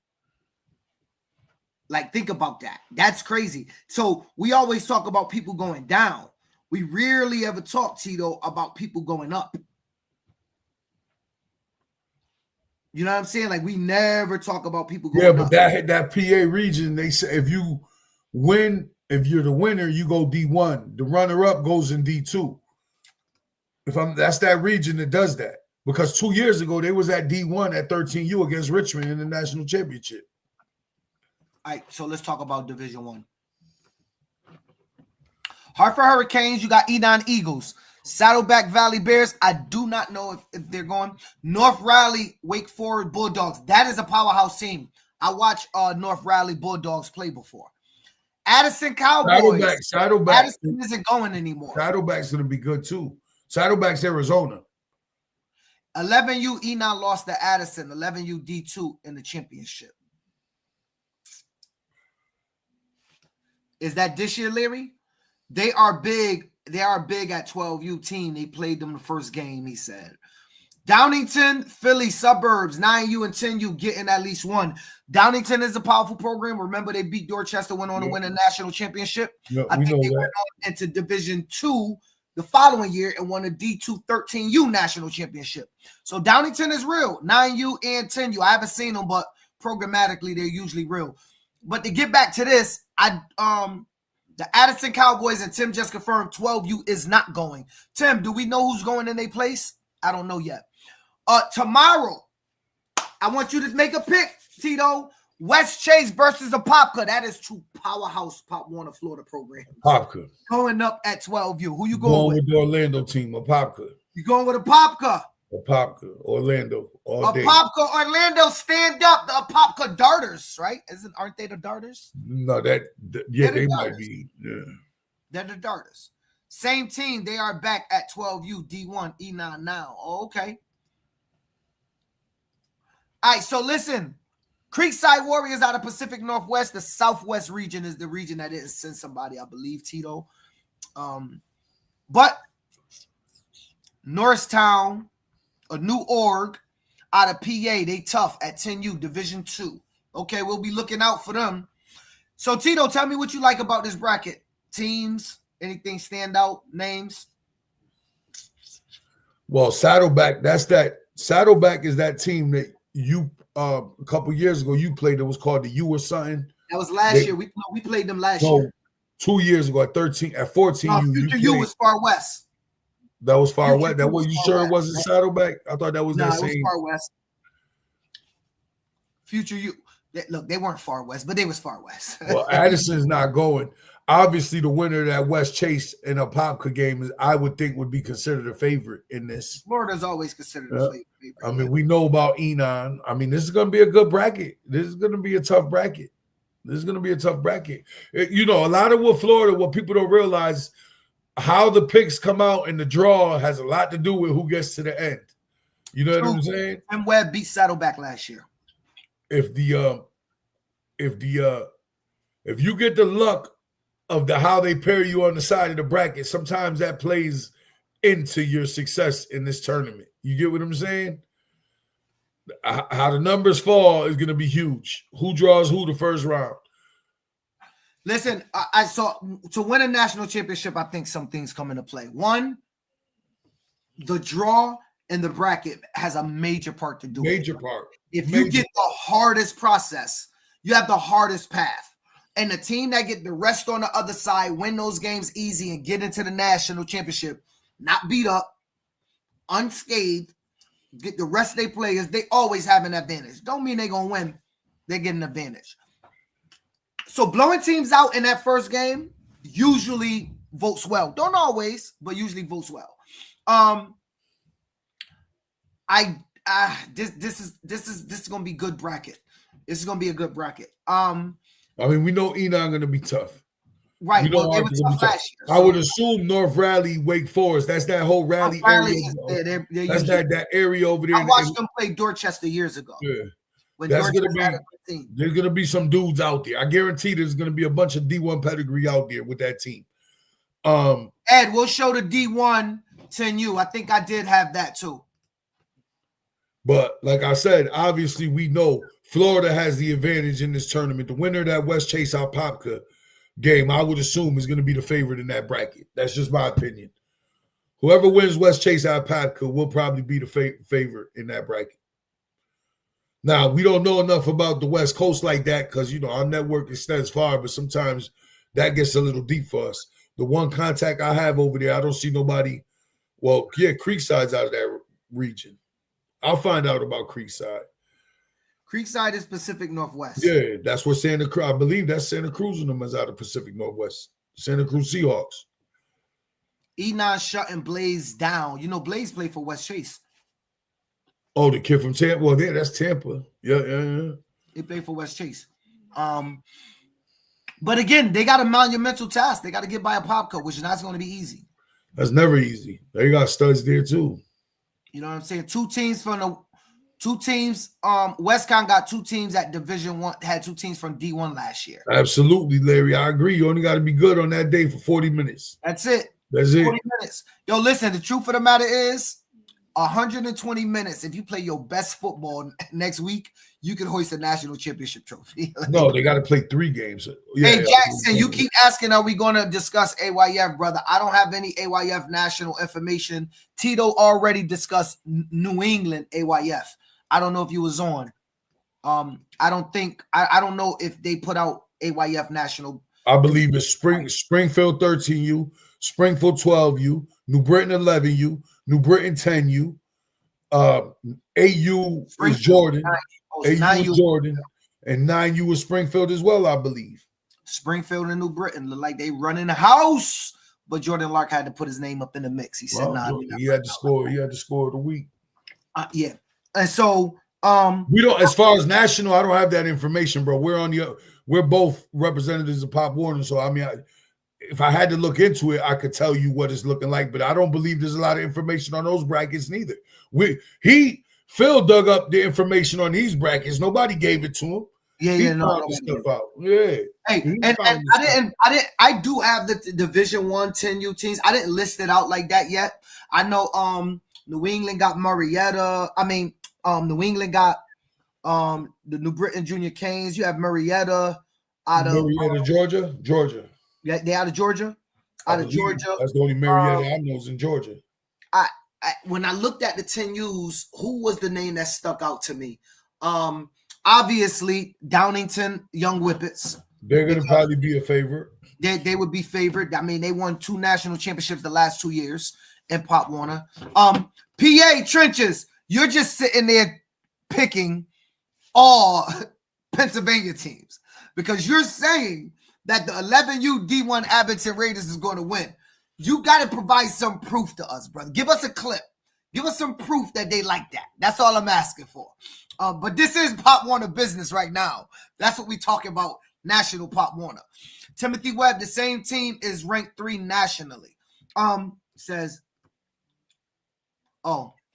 Like, think about that. That's crazy. So we always talk about people going down. We rarely ever talk, Tito, about people going up. You know what I'm saying? Like, we never talk about people going up. Yeah, but that PA region, they say if you win, if you're the winner, you go D1. The runner-up goes in D2. That's that region that does that. Because 2 years ago, they was at D1 at 13U against Richmond in the national championship. All right, so let's talk about Division 1. Hartford Hurricanes, you got Edon Eagles. Saddleback Valley Bears, I do not know if they're going. North Raleigh, Wake Forest Bulldogs. That is a powerhouse team. I watched North Raleigh Bulldogs play before. Addison Cowboys. Saddleback. Addison isn't going anymore. Saddleback's going to be good, too. Saddleback's Arizona. 11U Enon lost to Addison. 11U D2 in the championship. Is that this year, Larry? They are big. They are big at 12U team. They played them the first game, he said. Downington, Philly Suburbs, 9U and 10U getting at least one. Downington is a powerful program. Remember, they beat Dorchester, went on to win a national championship. Yeah, I think they went on into Division 2 the following year and won a D2 13U national championship. So Downington is real. 9U and 10U. I haven't seen them, but programmatically, they're usually real. But to get back to this, the Addison Cowboys, and Tim just confirmed 12U is not going. Tim, do we know who's going in their place? I don't know yet. Tomorrow, I want you to make a pick, Tito. West Chase versus Apopka. That is two powerhouse Pop Warner Florida programs. Apopka. Going up at 12U. Who you going with? The Orlando team, Apopka. You going with Apopka? Apopka, Orlando, all day. Apopka, Orlando, stand up. The Apopka Darters, right? Aren't they the Darters? No, they might be. Yeah. They're the Darters. Same team. They are back at 12U D1 E9 now. Oh, okay. All right, so listen. Creekside Warriors out of Pacific Northwest. The Southwest region is the region that didn't send somebody, I believe, Tito. But Norristown, a new org out of PA, they tough at 10U Division 2. Okay, we'll be looking out for them. So, Tito, tell me what you like about this bracket. Teams, anything stand out, names? Well, Saddleback, Saddleback is that team that you a couple years ago you played. It was called the U or something. That was last year. We played them last year. 2 years ago at 14 Future U was Far West. That was Far Future West. That was you sure it wasn't right? Saddleback? I thought that was that same. It was Far West. Future U. Look, they weren't Far West, but they was Far West. Well, Addison's not going. Obviously, the winner of that West Chase and Apopka game is, I would think, would be considered a favorite in this. Florida's always considered a favorite. I mean, we know about Enon. I mean, this is going to be a good bracket. This is going to be a tough bracket. You know, a lot of what people don't realize, how the picks come out and the draw has a lot to do with who gets to the end. You know what I'm saying? And Webb beat Saddleback last year. If you get the luck of how they pair you on the side of the bracket, sometimes that plays into your success in this tournament. You get what I'm saying? How the numbers fall is going to be huge. Who draws who the first round? Listen, I saw to win a national championship, I think some things come into play. One, the draw and the bracket has a major part to do with it. Major part. If you get the hardest process, you have the hardest path. And the team that get the rest on the other side, win those games easy and get into the national championship, not beat up, unscathed, get the rest of their players, they always have an advantage. Don't mean they're going to win. They get an advantage. So blowing teams out in that first game usually votes well. Don't always, but usually votes well. This is going to be good bracket. This is going to be a good bracket. I mean, we know Enon going to be tough. Right. You know, well, they were tough last year. I would assume North Raleigh, Wake Forest. That's that whole Raleigh area. They're That's that area over there. I watched them play Dorchester years ago. Yeah. when That's Georgia gonna had be. a good team. There's gonna be some dudes out there. I guarantee there's gonna be a bunch of D1 pedigree out there with that team. Ed, we'll show the D1 10U. I think I did have that too. But like I said, obviously we know Florida has the advantage in this tournament. The winner of that West Chase Apopka game, I would assume, is going to be the favorite in that bracket. That's just my opinion. Whoever wins West Chase Apopka will probably be the favorite in that bracket. Now, we don't know enough about the West Coast like that because, you know, our network extends far, but sometimes that gets a little deep for us. The one contact I have over there, I don't see nobody. Well, yeah, Creekside's out of that region. I'll find out about Creekside. Creekside is Pacific Northwest. Yeah, that's where Santa Cruz, I believe that's Santa Cruz and them is out of Pacific Northwest. Santa Cruz Seahawks. Enon shutting Blaze down. You know, Blaze played for West Chase. Oh, the kid from Tampa. Well, yeah, that's Tampa. Yeah. He played for West Chase. But again, they got a monumental task. They got to get by a Popco, which is not going to be easy. That's never easy. They got studs there too. You know what I'm saying? Two teams. Westcon got 2 teams at Division 1, had 2 teams from D1 last year. Absolutely, Larry. I agree. You only got to be good on that day for 40 minutes. That's it. That's it. 40 minutes. Yo, listen, the truth of the matter is 120 minutes. If you play your best football next week, you can hoist a national championship trophy. No, they got to play 3 games. Yeah, hey, Jackson, you keep asking, are we going to discuss AYF, brother? I don't have any AYF national information. Tito already discussed New England AYF. I don't know if you was on. I don't know if they put out AYF national. I believe it's Springfield 13U, Springfield 12U, New Britain 11U, New Britain 10U, AU is Jordan, AU is Jordan, and 9U is Springfield as well, I believe. Springfield and New Britain look like they running the house, but Jordan Lark had to put his name up in the mix. He said, he had to score. He had to score of the week. Yeah. And so we don't, as far as national, I don't have that information, bro. We're both representatives of Pop Warner. So I mean, if I had to look into it, I could tell you what it's looking like, but I don't believe there's a lot of information on those brackets neither. Phil dug up the information on these brackets. Nobody gave it to him. Stuff out. Yeah. Hey, and I do have the Division 1 10U teams. I didn't list it out like that yet. I know New England got Marietta. New England got the New Britain Junior Canes. You have Marietta out of Georgia. Yeah, they out of Georgia. Georgia. That's the only Marietta I know is in Georgia. When I looked at the 10Us, who was the name that stuck out to me? Obviously, Downington Young Whippets. They're going to probably be a favorite. They would be favored. I mean, they won 2 national championships the last 2 years in Pop Warner. PA Trenches, you're just sitting there picking all Pennsylvania teams because you're saying that the 11U D1 Abington Raiders is going to win. You got to provide some proof to us, brother. Give us a clip. Give us some proof that they like that. That's all I'm asking for. But this is Pop Warner business right now. That's what we talking about, national Pop Warner. Timothy Webb, the same team, is ranked 3 nationally. Says,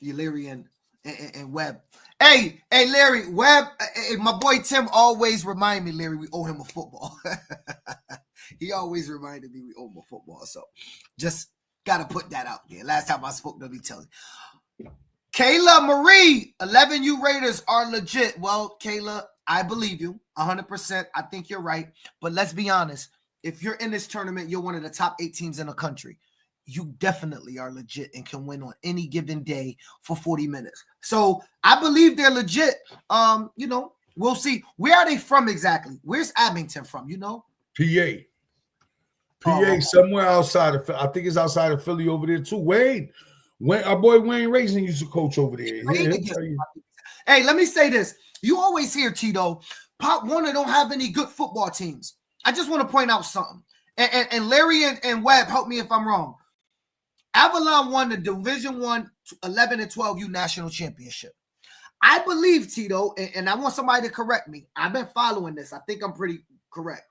Larry and Webb. Hey, Larry, Webb, my boy Tim always remind me, Larry, we owe him a football. He always reminded me we owe him a football. So just got to put that out there. Last time I spoke, let me tell you. Kayla Marie, 11U Raiders are legit. Well, Kayla, I believe you 100%. I think you're right. But let's be honest. If you're in this tournament, you're one of the top 8 teams in the country. You definitely are legit and can win on any given day for 40 minutes. So I believe they're legit. We'll see. Where are they from exactly? Where's Abington from? You know? PA, somewhere outside of, I think it's outside of Philly over there too. Wayne, our boy Wayne Raisin used to coach over there. Hey, let me say this. You always hear, Tito, Pop Warner don't have any good football teams. I just want to point out something. And Larry and Webb, help me if I'm wrong. Avalon won the Division 1 11 and 12U national championship. I believe, Tito, and I want somebody to correct me. I've been following this. I think I'm pretty correct.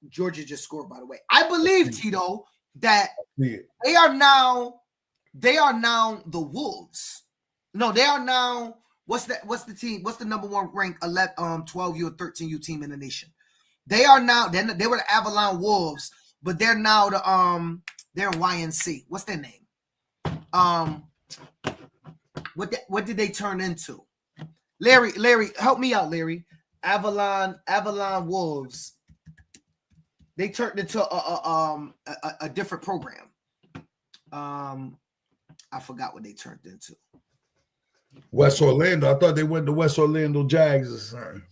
Georgia just scored, by the way. I believe, Tito, that they are now the Wolves. No, they are now What's the team? What's the number one ranked 12U or 13U team in the nation? They are now. They were the Avalon Wolves, but they're now they're YNC. What's their name? What did they turn into? Larry, help me out, Larry. Avalon Wolves. They turned into a different program. I forgot what they turned into. West Orlando. I thought they went to West Orlando Jags or something.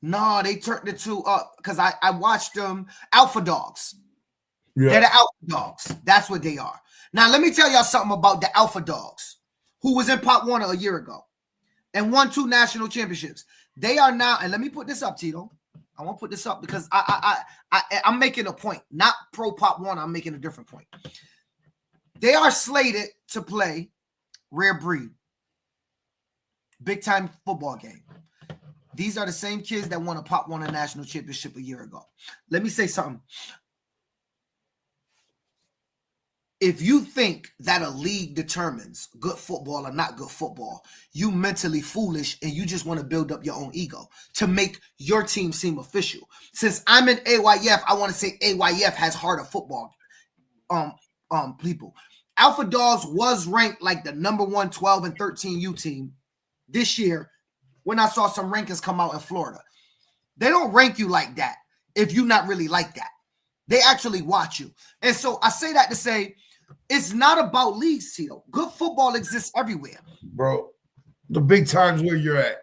No, they turned into because I watched them. Alpha Dogs. Yeah. They're the Alpha Dogs. That's what they are. Now let me tell y'all something about the Alpha Dogs, who was in Pop Warner a year ago and won 2 national championships. They are now, and let me put this up, Tito. I want to put this up because I'm making a point, not pro Pop Warner. I'm making a different point. They are slated to play Rare Breed, big time football game. These are the same kids that won a Pop Warner national championship a year ago. Let me say something. If you think that a league determines good football or not good football, you mentally foolish and you just want to build up your own ego to make your team seem official. Since I'm in AYF, I want to say AYF has heart of football people. Alpha Dogs was ranked like the number 1 12 and 13U team this year when I saw some rankings come out in Florida. They don't rank you like that if you're not really like that. They actually watch you. And so I say that to say, it's not about leagues, Tito. Good football exists everywhere. Bro, the big times where you're at.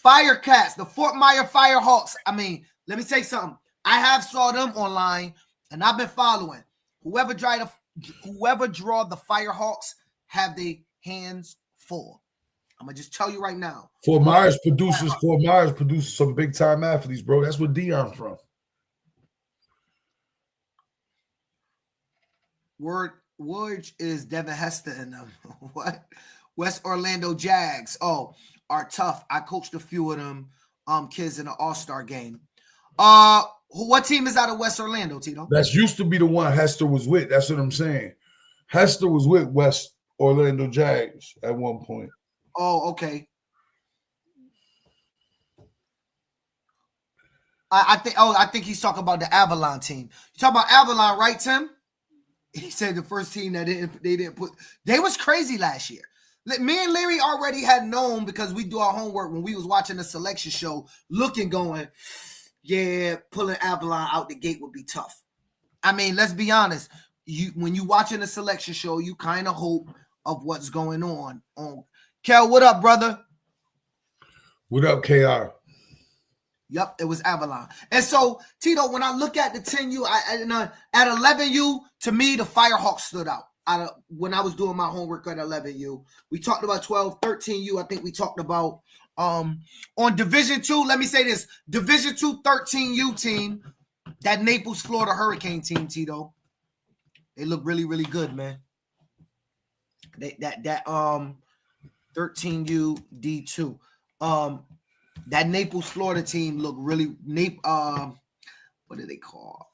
Firecats, the Fort Myer Firehawks. I mean, let me say something. I have saw them online, and I've been following. Whoever draw the Firehawks have their hands full. I'm going to just tell you right now. Fort Myers produces some big-time athletes, bro. That's where Dion's from. Word is Devin Hester and them. What? West Orlando Jags. Oh, are tough. I coached a few of them kids in an all-star game. What team is out of West Orlando, Tito? That used to be the one Hester was with. That's what I'm saying. Hester was with West Orlando Jags at one point. Oh, okay. I think he's talking about the Avalon team. You talking about Avalon, right, Tim? He said the first team that they didn't put. They was crazy last year. Me and Larry already had known because we do our homework when we was watching the selection show, going, yeah, pulling Avalon out the gate would be tough. I mean, let's be honest. When you watching the selection show, you kind of hope of what's going on. Kel, what up, brother? What up, KR? Yep, it was Avalon. And so, Tito, when I look at the 10U, at 11U, to me, the Firehawks stood out. When I was doing my homework at 11U, we talked about 12, 13U. I think we talked about on Division 2. Let me say this: Division 2 13U team, that Naples, Florida Hurricane team, Tito. They look really, really good, man. That 13U D2. That Naples, Florida team look really what do they call?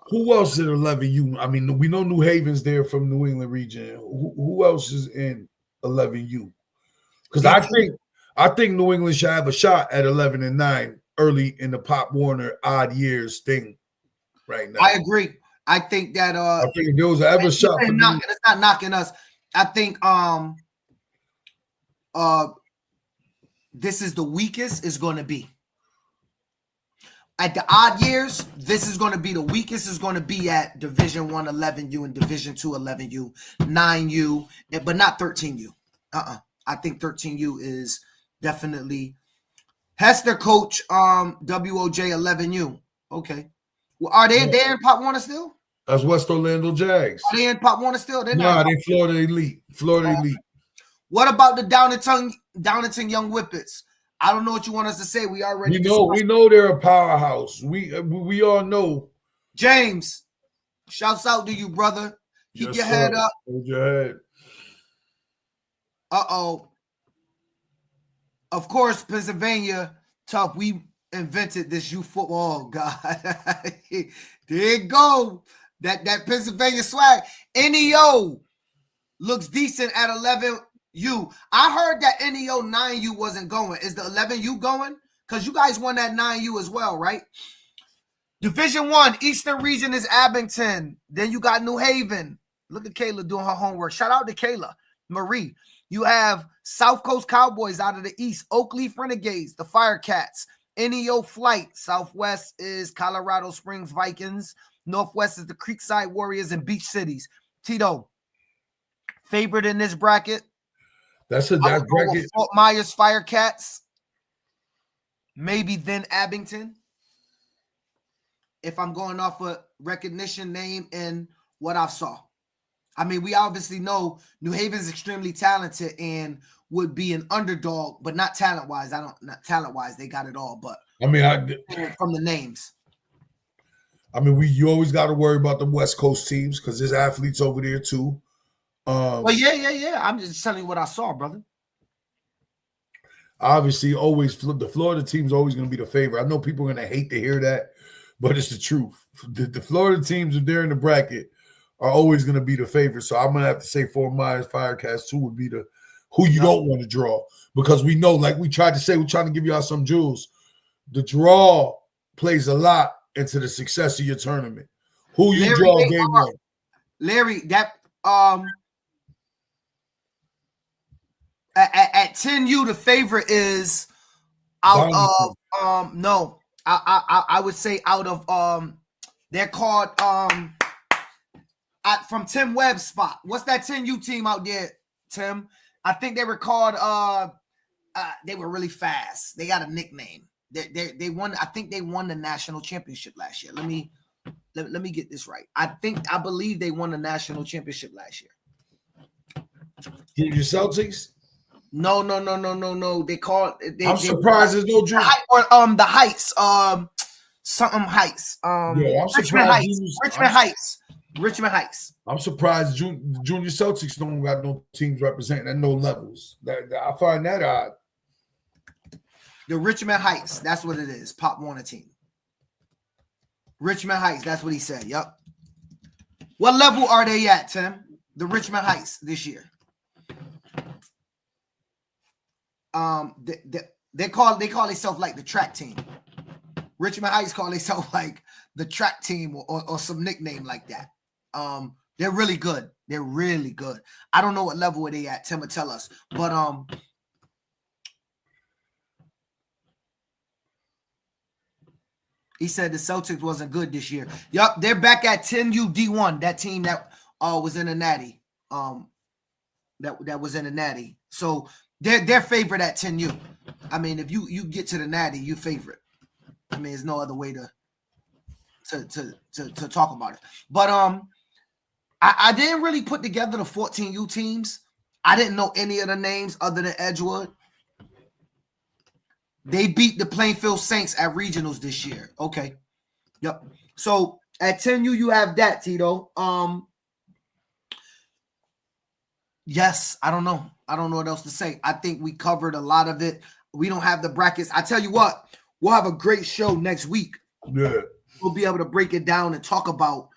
Who else is 11U? I mean, we know New Haven's there from New England region. Who else is in 11U? Because I think New England should have a shot at 11-9 early in the Pop Warner odd years thing right now. I agree. I think that I think if there was ever a shot for it's not knocking us. I think this is the weakest it's going to be. At the odd years, this is going to be the weakest. Is going to be at Division 1 11U and Division 2 11U, 9U, but not 13U. I think 13U is definitely Hester coach WOJ 11U. Okay. Well, are they there in Pop Warner still? That's West Orlando Jags. Are they in Pop Warner still? They're nah, not. they Florida Elite. Florida Elite. What about the Downington Young Whippets? I don't know what you want us to say. We already we know they're a powerhouse. We all know. James, shouts out to you, brother. Keep your head up. Hold your head. Of course, Pennsylvania, tough. We invented this youth football. Oh, God. There you go. That Pennsylvania swag. NEO looks decent at 11. I heard that NEO 9U wasn't going. Is the 11U going? Because you guys won that 9U as well, right? Division 1, Eastern Region is Abington. Then you got New Haven. Look at Kayla doing her homework. Shout out to Kayla. Marie. You have South Coast Cowboys out of the East. Oakleaf Renegades, the Firecats. NEO Flight. Southwest is Colorado Springs Vikings. Northwest is the Creekside Warriors and Beach Cities. Tito, favorite in this bracket? That bracket. Fort Myers Firecats. Maybe then Abington. If I'm going off a recognition, name, and what I saw. I mean, we obviously know New Haven's extremely talented and would be an underdog, but not talent-wise. Not talent-wise, they got it all, but I mean, from the names. I mean, you always got to worry about the West Coast teams because there's athletes over there too. Well, yeah. I'm just telling you what I saw, brother. Obviously, always the Florida team's always going to be the favorite. I know people are going to hate to hear that, but it's the truth. The Florida teams, if they're in the bracket, are always going to be the favorite. So I'm going to have to say Fort Myers Firecats too would be the who you don't want to draw because we know, like we tried to say, we're trying to give y'all some jewels. The draw plays a lot into the success of your tournament. Who you Larry, draw game one. Larry, that at 10U, the favorite is out of no. I would say out of they're called from Tim Webb's spot. What's that 10U team out there, Tim? I think they were called they were really fast. They got a nickname. They won. I think they won the national championship last year. Let me get this right. I believe they won the national championship last year. Junior Celtics? No. They called. I'm surprised there's no junior. The Heights. Something Heights. Yeah, I'm surprised. Richmond Heights. I'm surprised Junior Celtics don't got no teams representing at no levels. I find that odd. The Richmond Heights, that's what it is. Pop Warner team. Richmond Heights, that's what he said. Yep. What level are they at, Tim? The Richmond Heights this year. They call themselves like the track team. Richmond Heights call themselves like the track team or some nickname like that. They're really good. They're really good. I don't know what level are they at. Tim will tell us. But he said the Celtics wasn't good this year. Yup, they're back at 10U D1. That team that was in the Natty. That was in the Natty. So they're favorite at 10U. I mean, if you get to the Natty, you favorite. I mean, there's no other way to talk about it. But I didn't really put together the 14U teams. I didn't know any of the names other than Edgewood. They beat the Plainfield Saints at regionals this year. Okay. Yep. So at 10U, you have that, Tito. Yes, I don't know. I don't know what else to say. I think we covered a lot of it. We don't have the brackets. I tell you what, we'll have a great show next week. Yeah. We'll be able to break it down and talk about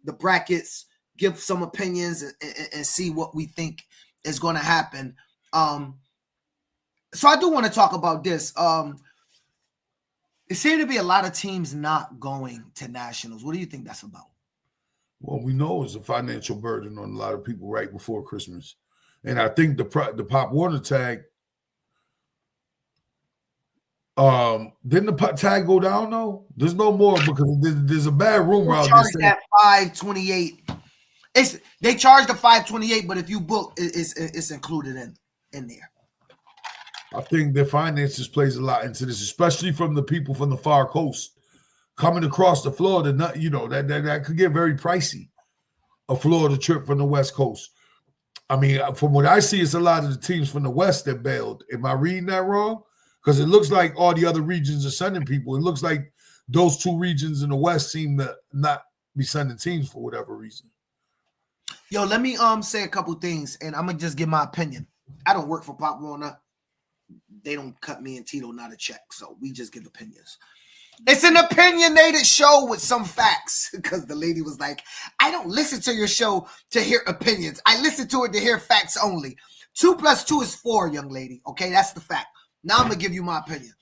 the brackets, give some opinions, and see what we think is going to happen. So I do want to talk about this. There seem to be a lot of teams not going to nationals. What do you think that's about? Well, we know it's a financial burden on a lot of people right before Christmas. And I think the Pop Warner tag, didn't the tag go down though? There's no more because there's a bad rumor out there. That $528. They charge the $528, but if you book, it's included in there. I think their finances plays a lot into this, especially from the people from the far coast coming across to Florida. That could get very pricey. A Florida trip from the West Coast. I mean, from what I see, it's a lot of the teams from the West that bailed. Am I reading that wrong? Because it looks like all the other regions are sending people. It looks like those two regions in the West seem to not be sending teams for whatever reason. Yo, let me say a couple things, and I'm gonna just give my opinion. I don't work for Pop Warner. They don't cut me and Tito not a check, so we just give opinions. It's an opinionated show with some facts because the lady was like, I don't listen to your show to hear opinions. I listen to it to hear facts only. 2 + 2 is 4, young lady. Okay, that's the fact. Now I'm going to give you my opinion.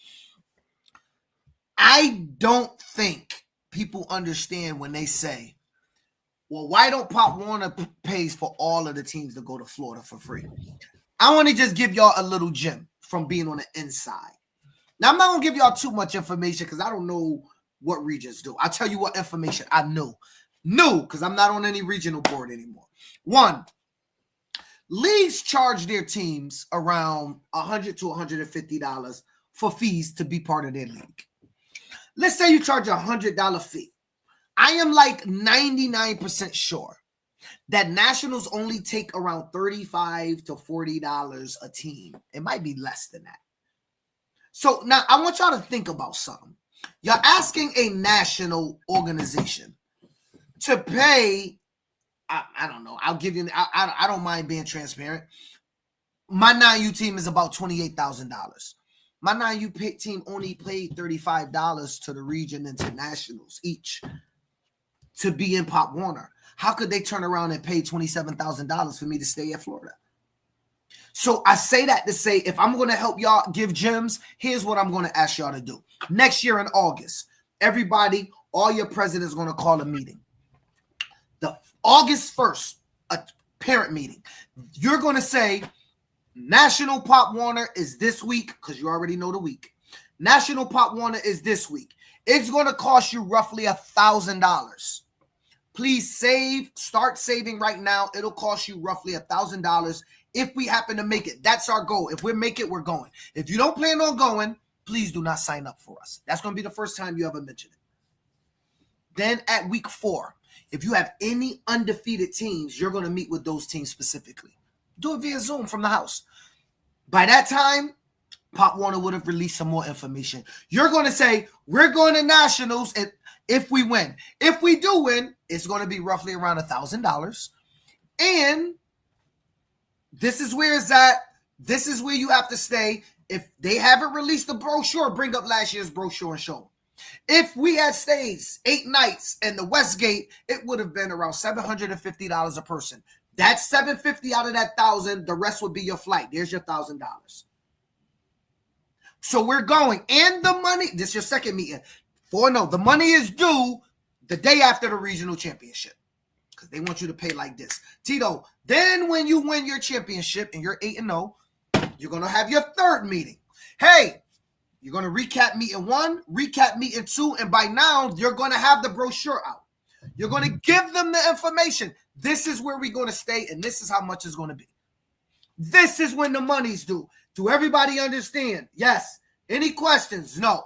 I don't think people understand when they say, well, why don't Pop Warner pays for all of the teams to go to Florida for free? I want to just give y'all a little gem from being on the inside. Now, I'm not going to give y'all too much information because I don't know what regions do. I'll tell you what information I know. Because I'm not on any regional board anymore. 1, leagues charge their teams around $100 to $150 for fees to be part of their league. Let's say you charge a $100 fee. I am like 99% sure that Nationals only take around $35 to $40 a team. It might be less than that. So now I want y'all to think about something. You're asking a national organization to pay, I don't know, I'll give you, I don't mind being transparent. My 9U team is about $28,000. My 9U team only paid $35 to the region and to Nationals each to be in Pop Warner. How could they turn around and pay $27,000 for me to stay in Florida? So I say that to say, if I'm going to help y'all give gems, here's what I'm going to ask y'all to do. Next year in August, everybody, all your presidents are going to call a meeting. The August 1st, a parent meeting. You're going to say, National Pop Warner is this week, because you already know the week. National Pop Warner is this week. It's going to cost you roughly $1,000. Please save, start saving right now. It'll cost you roughly $1,000 if we happen to make it. That's our goal. If we make it, we're going. If you don't plan on going, please do not sign up for us. That's going to be the first time you ever mention it. Then at week 4, if you have any undefeated teams, you're going to meet with those teams specifically. Do it via Zoom from the house. By that time, Pop Warner would have released some more information. You're going to say, we're going to Nationals if we win. If we do win, it's going to be roughly around $1,000. And this is where it's at. This is where you have to stay. If they haven't released the brochure, bring up last year's brochure and show them. If we had stays 8 nights in the Westgate, it would have been around $750 a person. That's $750 out of that $1,000. The rest would be your flight. There's your $1,000. So we're going. And the money, this is your second meeting. The money is due the day after the regional championship. Because they want you to pay like this. Tito, then when you win your championship and you're 8-0, you're going to have your third meeting. Hey, you're going to recap meeting 1, recap meeting 2, and by now you're going to have the brochure out. You're going to give them the information. This is where we're going to stay, and this is how much it's going to be. This is when the money's due. Do everybody understand? Yes. Any questions? No.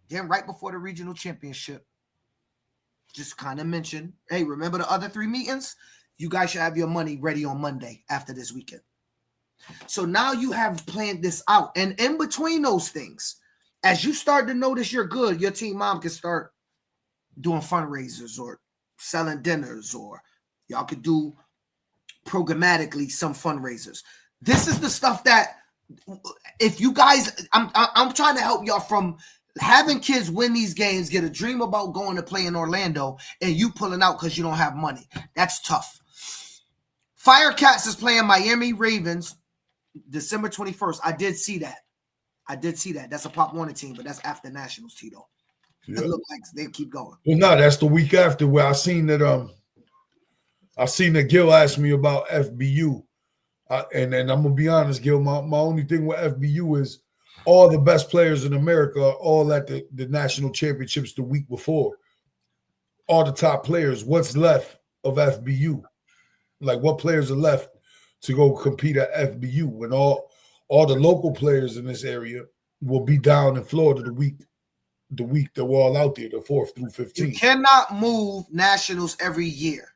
Then right before the regional championship, just kind of mention, hey, remember the other 3 meetings? You guys should have your money ready on Monday after this weekend. So now you have planned this out. And in between those things, as you start to notice you're good, your team mom can start doing fundraisers or selling dinners, or y'all could do programmatically some fundraisers. This is the stuff that if you guys, I'm trying to help y'all from having kids win these games, get a dream about going to play in Orlando, and you pulling out because you don't have money. That's tough. Firecats is playing Miami Ravens December 21st. I did see that. That's a Pop Warner team, but that's after Nationals, Tito. Yeah. It look like they keep going. Well, no, that's the week after where I seen that Gil asked me about FBU. And I'm gonna be honest, Gil, my only thing with FBU is all the best players in America are all at the national championships the week before. All the top players. What's left of FBU? Like, what players are left to go compete at FBU when all the local players in this area will be down in Florida the week that we're all out there, the 4th through 15th. You cannot move Nationals every year.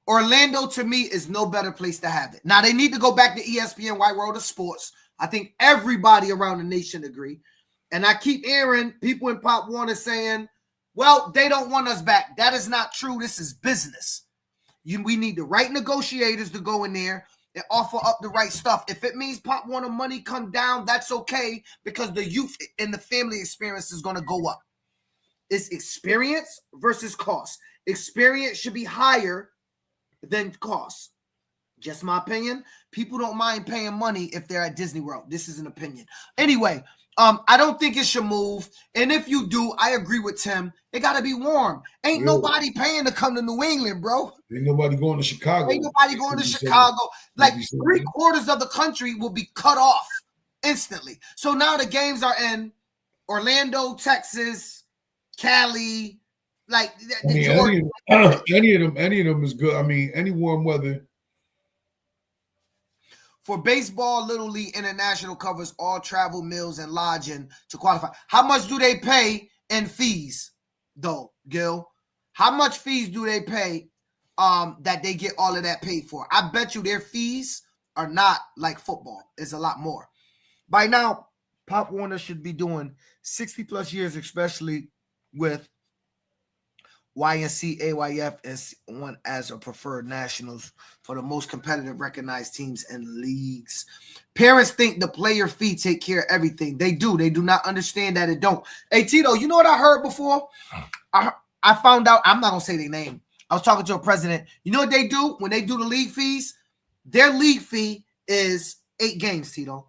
Orlando, to me, is no better place to have it. Now, they need to go back to ESPN White World of Sports. I think everybody around the nation agree. And I keep hearing people in Pop Warner saying, well, they don't want us back. That is not true. This is business. We need the right negotiators to go in there and offer up the right stuff. If it means Pop Warner money come down, that's okay, because the youth and the family experience is going to go up. It's experience versus cost. Experience should be higher than cost. Just my opinion, People don't mind paying money if they're at Disney World. This is an opinion. Anyway, I don't think it should move. And if you do, I agree with Tim. It got to be warm. Ain't nobody paying to come to New England, bro. Ain't nobody going to Chicago. Ain't nobody going to Chicago. Like 3/4 of the country will be cut off instantly. So now the games are in Orlando, Texas, Cali. Like any of them is good. I mean, any warm weather. For baseball, Little League International covers all travel, meals, and lodging to qualify. How much do they pay in fees, though, Gil? How much fees do they pay that they get all of that paid for? I bet you their fees are not like football. It's a lot more. By now, Pop Warner should be doing 60-plus years, especially with YNC, AYF, and one as a preferred nationals for the most competitive recognized teams and leagues. Parents think the player fee take care of everything. They do. They do not understand that it don't. Hey, Tito, you know what I heard before? I found out. I'm not going to say their name. I was talking to a president. You know what they do when they do the league fees? Their league fee is 8 games, Tito.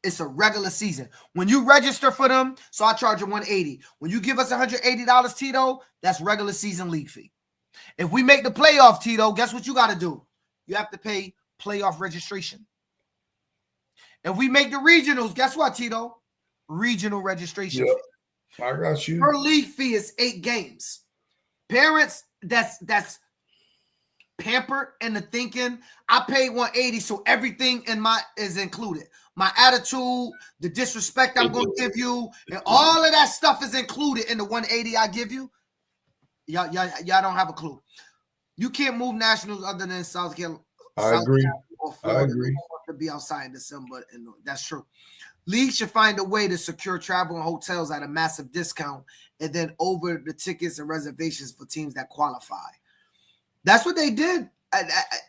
It's a regular season. When you register for them, so I charge you $180. When you give us $180, Tito, that's regular season league fee. If we make the playoff, Tito, guess what you got to do? You have to pay playoff registration. If we make the regionals, guess what, Tito? Regional registration fee. I got you. Her league fee is 8 games. Parents, that's pampered in the thinking. I paid $180, so everything in my is included. My attitude, the disrespect I'm going to give you, and all of that stuff is included in the $180 I give you. Y'all don't have a clue. You can't move nationals other than South Carolina. I agree. I agree. To be outside in December, and that's true. Leagues should find a way to secure travel and hotels at a massive discount, and then over the tickets and reservations for teams that qualify. That's what they did.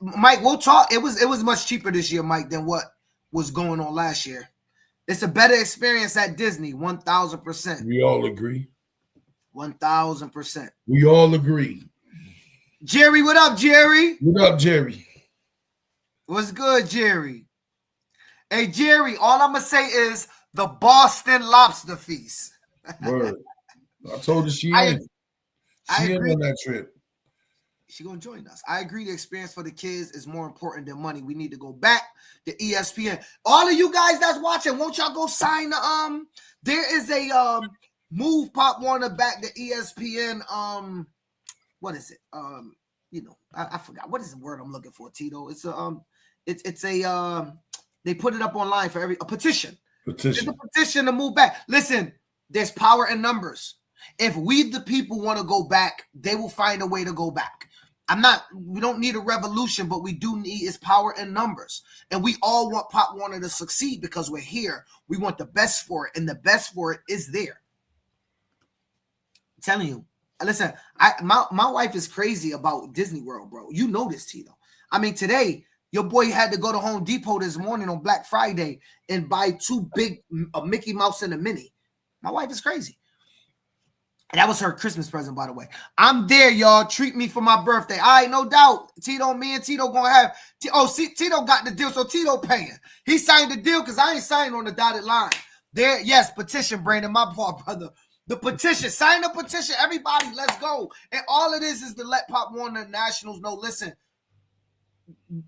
Mike, we'll talk. It was much cheaper this year, Mike, than what was going on last year. It's a better experience at Disney, 1,000%. We all agree. 1,000%. We all agree. Jerry, what up, Jerry? What up, Jerry? What's good, Jerry? Hey, Jerry, all I'm going to say is the Boston Lobster Feast. Word. I told her she in. She in on that trip. She's going to join us. I agree the experience for the kids is more important than money. We need to go back to ESPN. All of you guys that's watching, won't y'all go sign the there is a move Pop Warner back to ESPN. What is it? I forgot. What is the word I'm looking for, Tito? It's a they put it up online for a petition. It's a petition to move back. Listen, there's power in numbers. If we the people want to go back, they will find a way to go back. We don't need a revolution, but we do need is power in numbers. And we all want Pop Warner to succeed because we're here. We want the best for it, and the best for it is there. I'm telling you. Listen, my wife is crazy about Disney World, bro. You know this, Tito. I mean, today, your boy had to go to Home Depot this morning on Black Friday and buy 2 big Mickey Mouse and a Minnie. My wife is crazy. And that was her Christmas present, by the way. I'm there, y'all. Treat me for my birthday. All right, no doubt. Tito, me and Tito going to have. Tito got the deal, so Tito paying. He signed the deal because I ain't signed on the dotted line. There, yes, petition, Brandon, my fault, brother. The petition. Sign the petition. Everybody, let's go. And all it is to let Pop Warner Nationals know, listen,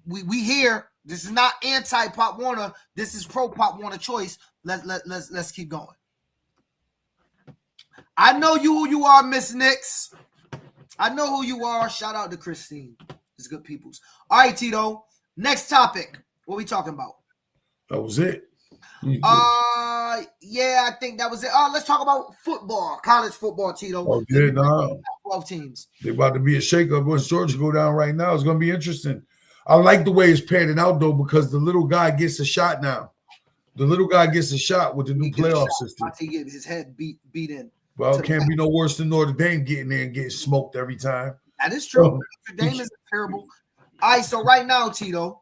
we here. This is not anti-Pop Warner. This is pro-Pop Warner choice. Let's keep going. I know who you are, Miss Nix. I know who you are. Shout out to Christine. It's good peoples. All right, Tito. Next topic. What we talking about? That was it. Yeah, I think that was it. Let's talk about football, college football, Tito. Oh, yeah, no. 12 teams. They're about to be a shakeup once Georgia go down right now. It's going to be interesting. I like the way it's panning out, though, because the little guy gets a shot now. The little guy gets a shot with the new playoff system. He get his head beat in. Well, it can't be no worse than Notre Dame getting there and getting smoked every time. That is true. Notre Dame is terrible. All right, so right now, Tito,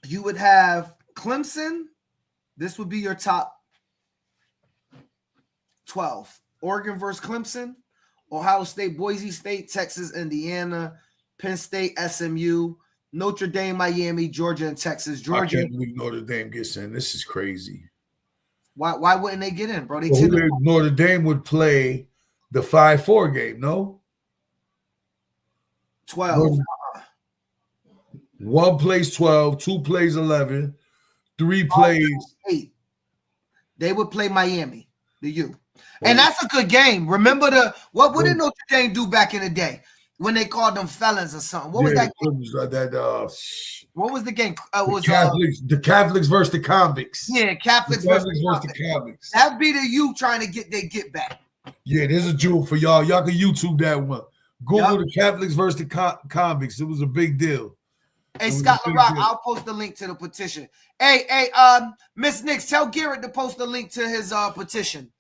you would have Clemson. This would be your top 12. Oregon versus Clemson, Ohio State, Boise State, Texas, Indiana, Penn State, SMU, Notre Dame, Miami, Georgia, and Texas. I Georgia. can't believe Notre Dame gets in. This is crazy. Why wouldn't they get in, bro? They Well, Notre Dame would play the 5-4 game, no? 12. One plays 12, two plays 11, three plays 8. They would play Miami, the U. And that's a good game. Remember what did Notre Dame do back in the day when they called them felons or something? What was that game? What was the game? The Catholics versus the convicts. Yeah, Catholics versus the convicts. That'd be the U trying to get their get back. Yeah, there's a jewel for y'all. Y'all can YouTube that one. Google the Catholics versus the convicts. It was a big deal. Hey, Scott LaRock, I'll post the link to the petition. Hey, Miss Nix, tell Garrett to post the link to his petition.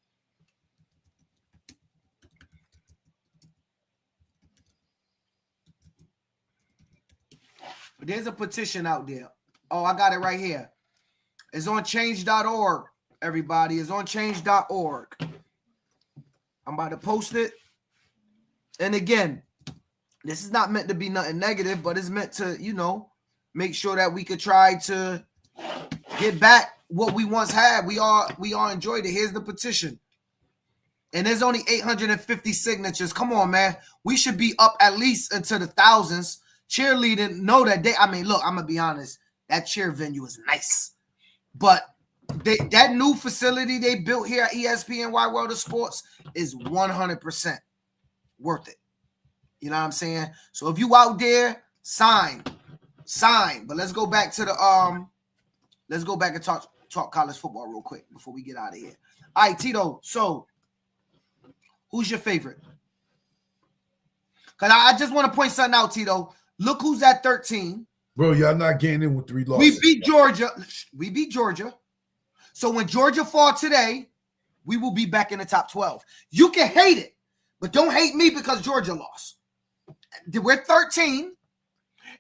There's a petition out there. Oh, I got it right here. It's on change.org, everybody. It's on change.org. I'm about to post it. And again, this is not meant to be nothing negative, but it's meant to, make sure that we could try to get back what we once had. We all enjoyed it. Here's the petition. And there's only 850 signatures. Come on, man. We should be up at least into the thousands. Cheerleading, know that look, I'm going to be honest. That cheer venue is nice. But that new facility they built here at ESPN Wide World of Sports is 100% worth it. You know what I'm saying? So if you out there, sign. But let's go back to let's go back and talk college football real quick before we get out of here. All right, Tito. So who's your favorite? Because I just want to point something out, Tito. Look who's at 13. Bro, y'all not getting in with 3 losses. We beat Georgia. So when Georgia fall today, we will be back in the top 12. You can hate it, but don't hate me because Georgia lost. We're 13,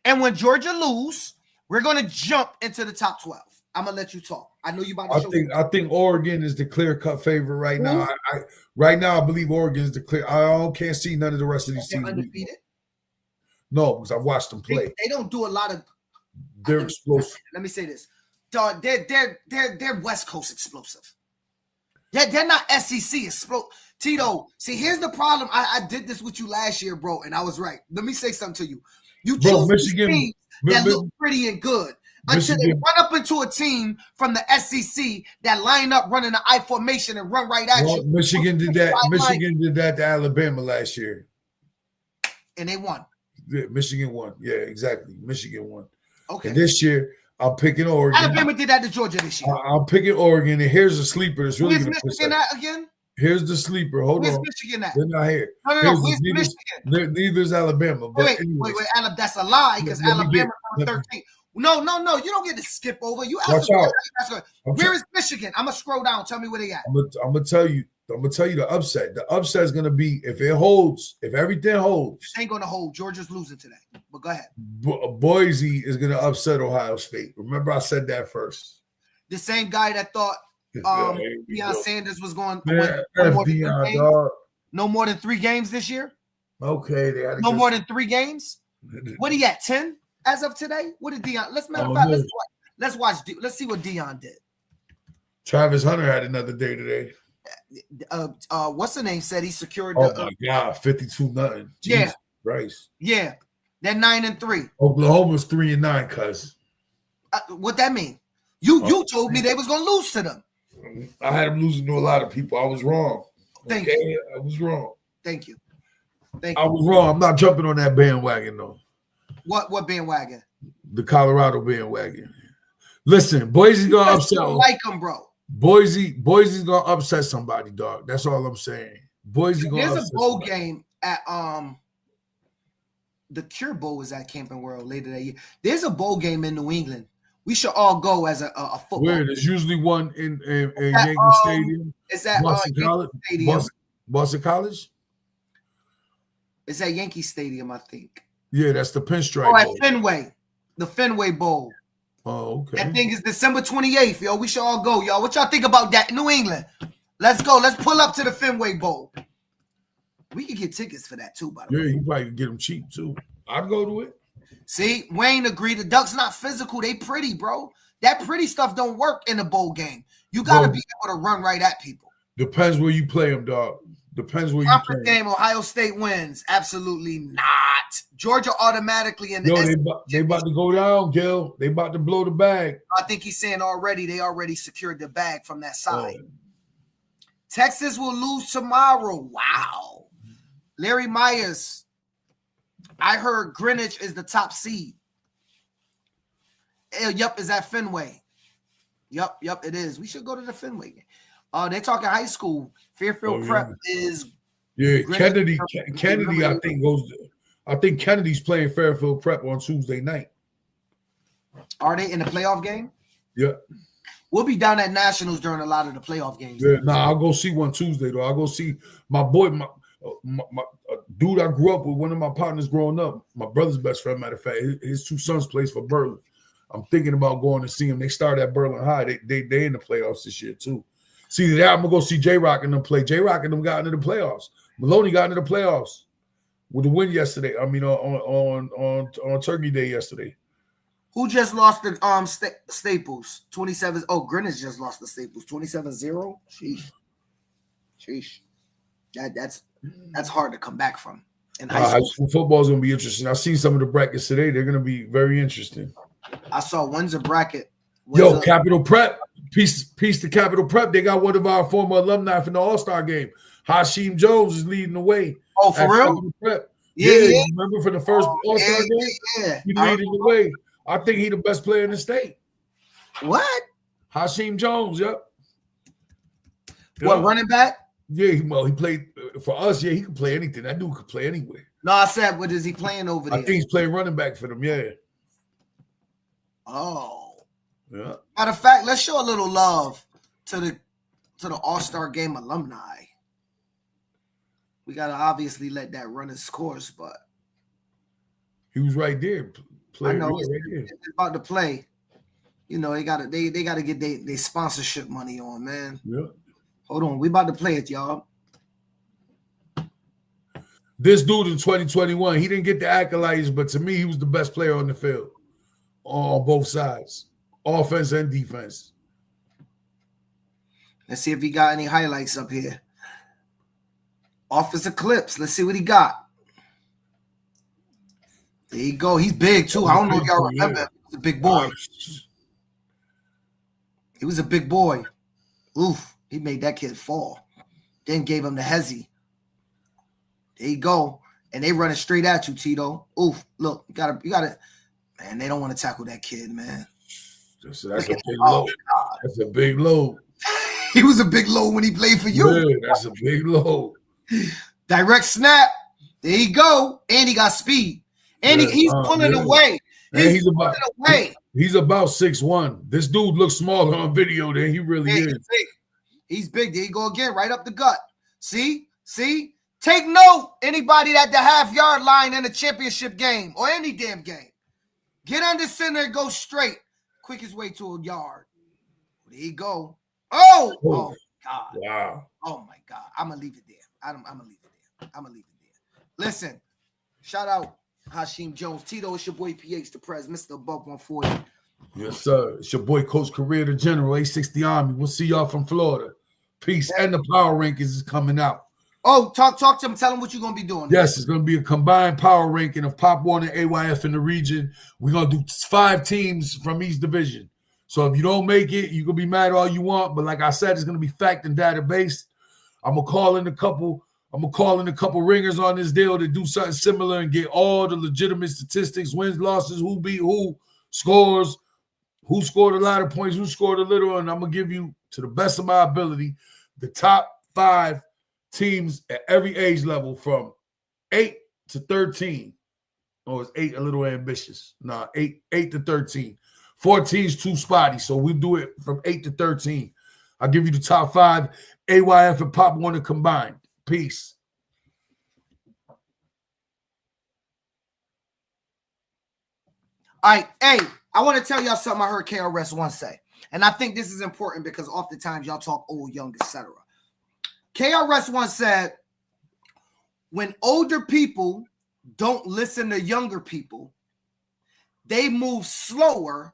and when Georgia lose, we're going to jump into the top 12. I'm going to let you talk. I know you about to show me. I think Oregon is the clear-cut favorite right now. Right now, I believe Oregon is the clear. I can't see none of the rest of these teams. Undefeated? No, because I've watched them play. They don't do a lot of. They're explosive. Let me say this, dog. They're West Coast explosive. They're not SEC explosive. Tito, see, here's the problem. I did this with you last year, bro, and I was right. Let me say something to you. You choose Michigan teams that look pretty and good until they run up into a team from the SEC that line up running the I formation and run right at you. Michigan did that. Michigan did that to Alabama last year, and they won. Yeah, Michigan won. Yeah, exactly. Michigan won. Okay. And this year, I'm picking Oregon. Alabama did that to Georgia this year. I'm picking Oregon, and here's a sleeper that's really going to piss Michigan at again? Here's the sleeper. Hold Where's on. Michigan at? They're not here. No. Where's Michigan? Neither is Alabama. But wait. Alabama, that's a lie because Alabama on 13. No. You don't get to skip over. You watch out. Where is Michigan? I'm gonna scroll down. Tell me where they at. I'm gonna tell you the upset. The upset is gonna be if everything holds. It ain't gonna hold. Georgia's losing today. But go ahead. Boise is gonna upset Ohio State. Remember, I said that first. The same guy that thought Deion Sanders was going no more than 3 games this year. Okay, they had more than 3 games. What he at 10 as of today? What did Deion? Let's watch. Let's see what Deion did. Travis Hunter had another day today. What's the name? Said he secured. Oh my God, 52-0. Yeah, Christ. Yeah, they're 9-3. Oklahoma's 3-9. Cuz. What that mean? You told me they was gonna lose to them. I had them losing to a lot of people. I was wrong. Thank you. I was wrong. Thank you. I was wrong. I'm not jumping on that bandwagon though. What bandwagon? The Colorado bandwagon. Listen, Boise's gonna upset. Like them, bro. Boise's gonna upset somebody, dog. That's all I'm saying. Boise gonna. There's a bowl game at the Cure Bowl is at Camping World later that year. There's a bowl game in New England. We should all go as a football. Where there's usually one in Yankee Stadium. It's at Boston College. Stadium. Boston College. It's at Yankee Stadium, I think. Yeah, that's the Pinstripe Bowl. At Fenway, the Fenway Bowl. Oh, okay. That thing is December 28th, yo. We should all go, y'all. What y'all think about that? New England. Let's go. Let's pull up to the Fenway Bowl. We could get tickets for that too, by the way. Yeah, you probably can get them cheap too. I'd go to it. See, Wayne agreed. The Ducks not physical. They pretty, bro. That pretty stuff don't work in a bowl game. You got to be able to run right at people. Depends where you play them, dog. Depends where you Conference play. Game, Ohio State wins. Absolutely not. Georgia automatically in the They about to go down, Gil. They about to blow the bag. I think he's saying they already secured the bag from that side. Texas will lose tomorrow. Wow. Larry Myers. I heard Greenwich is the top seed. Yup, is at Fenway. Yup, it is. We should go to the Fenway game. They're talking high school. Fairfield Prep is. Yeah, Greenwich. Kennedy, I think goes. I think Kennedy's playing Fairfield Prep on Tuesday night. Are they in the playoff game? Yeah. We'll be down at Nationals during a lot of the playoff games. Yeah, I'll go see one Tuesday though. I'll go see my boy, my dude I grew up with, one of my partners growing up, my brother's best friend, matter of fact, his two sons plays for Berlin. I'm thinking about going to see him. They started at Berlin High. They in the playoffs this year too. See that I'm gonna go see J-Rock and them play. J-Rock and them got into the playoffs. Maloney got into the playoffs with the win yesterday. I mean on Turkey Day yesterday. Who just lost the Staples? 27. Oh, Greenwich just lost the Staples. 27-0. Sheesh. That's hard to come back from. In high school football is gonna be interesting. I've seen some of the brackets today. They're gonna be very interesting. I saw Windsor bracket. Capital Prep. Peace to Capital Prep. They got one of our former alumni from the All-Star game. Hashim Jones is leading the way. Oh, for real? Prep. Yeah. You remember for the first All-Star game? Yeah. He's leading the way. I think he's the best player in the state. What? Hashim Jones, yep. What, running back? Yeah, he played for us. Yeah, he could play anything. That dude could play anywhere. No, I said, what is he playing over there? I think he's playing running back for them, yeah. Oh. Yeah. Matter of fact, let's show a little love to the All-Star Game alumni. We gotta obviously let that run its course, but he was right there. I know it's about to play. You know, they gotta get their sponsorship money on, man. Yeah. Hold on, we about to play it, y'all. This dude in 2021, he didn't get the accolades, but to me, he was the best player on the field on both sides, offense and defense. Let's see if he got any highlights up here. Offensive clips. Let's see what he got. There you go. He's big too. I don't know if y'all remember. He was a big boy. He was a big boy. Oof. He made that kid fall. Then gave him the hezzy. There you go. And they running straight at you, Tito. Oof. Look, you gotta. Man, they don't want to tackle that kid, man. That's a big load. That's a big load. He was a big load when he played for you. Yeah, that's a big load. Direct snap. There you go. And he got speed. And he's pulling away. He's pulling away. He's about 6'1". This dude looks smaller on video than he really is. He's big. There you go again, right up the gut. See? Take note, anybody at the half-yard line in a championship game or any damn game. Get under center and go straight. Quickest way to a yard. There you go. Oh, God. Wow. Oh, my God. I'm going to leave it there. I'm going to leave it there. Listen, shout out Hashim Jones. Tito, it's your boy PH the Prez, Mr. Buck 140. Yes, sir. It's your boy Coach Career the General, A60 Army. We'll see y'all from Florida. Peace. And the power rankings is coming out. Oh, talk to him. Tell him what you're going to be doing. Yes, it's going to be a combined power ranking of Pop Warner and AYF in the region. We're going to do 5 teams from each division. So if you don't make it, you can be mad all you want. But like I said, it's going to be fact and data based. I'm going to call in a couple ringers on this deal to do something similar and get all the legitimate statistics, wins, losses, who beat who, scores, who scored a lot of points, who scored a little. And I'm going to give you, to the best of my ability, the top 5 teams at every age level from 8 to 13. Oh, is 8 a little ambitious? Nah, 8 to 13. 14 is too spotty, so we'll do it from 8 to 13. I'll give you the top 5, AYF and Pop Warner combined. Peace. All right, hey, I want to tell y'all something I heard KRS once say, and I think this is important because oftentimes y'all talk old, young, etc. KRS once said, when older people don't listen to younger people, they move slower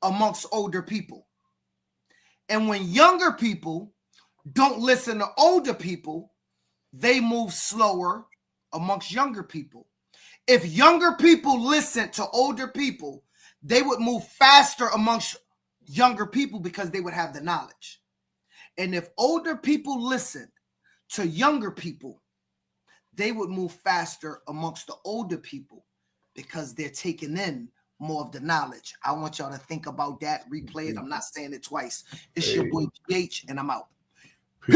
amongst older people. And when younger people don't listen to older people, they move slower amongst younger people. If younger people listen to older people, they would move faster amongst younger people because they would have the knowledge. And if older people listen to younger people, they would move faster amongst the older people because they're taking in more of the knowledge. I want y'all to think about that, replay it. I'm not saying it twice. It's your boy GH, and I'm out.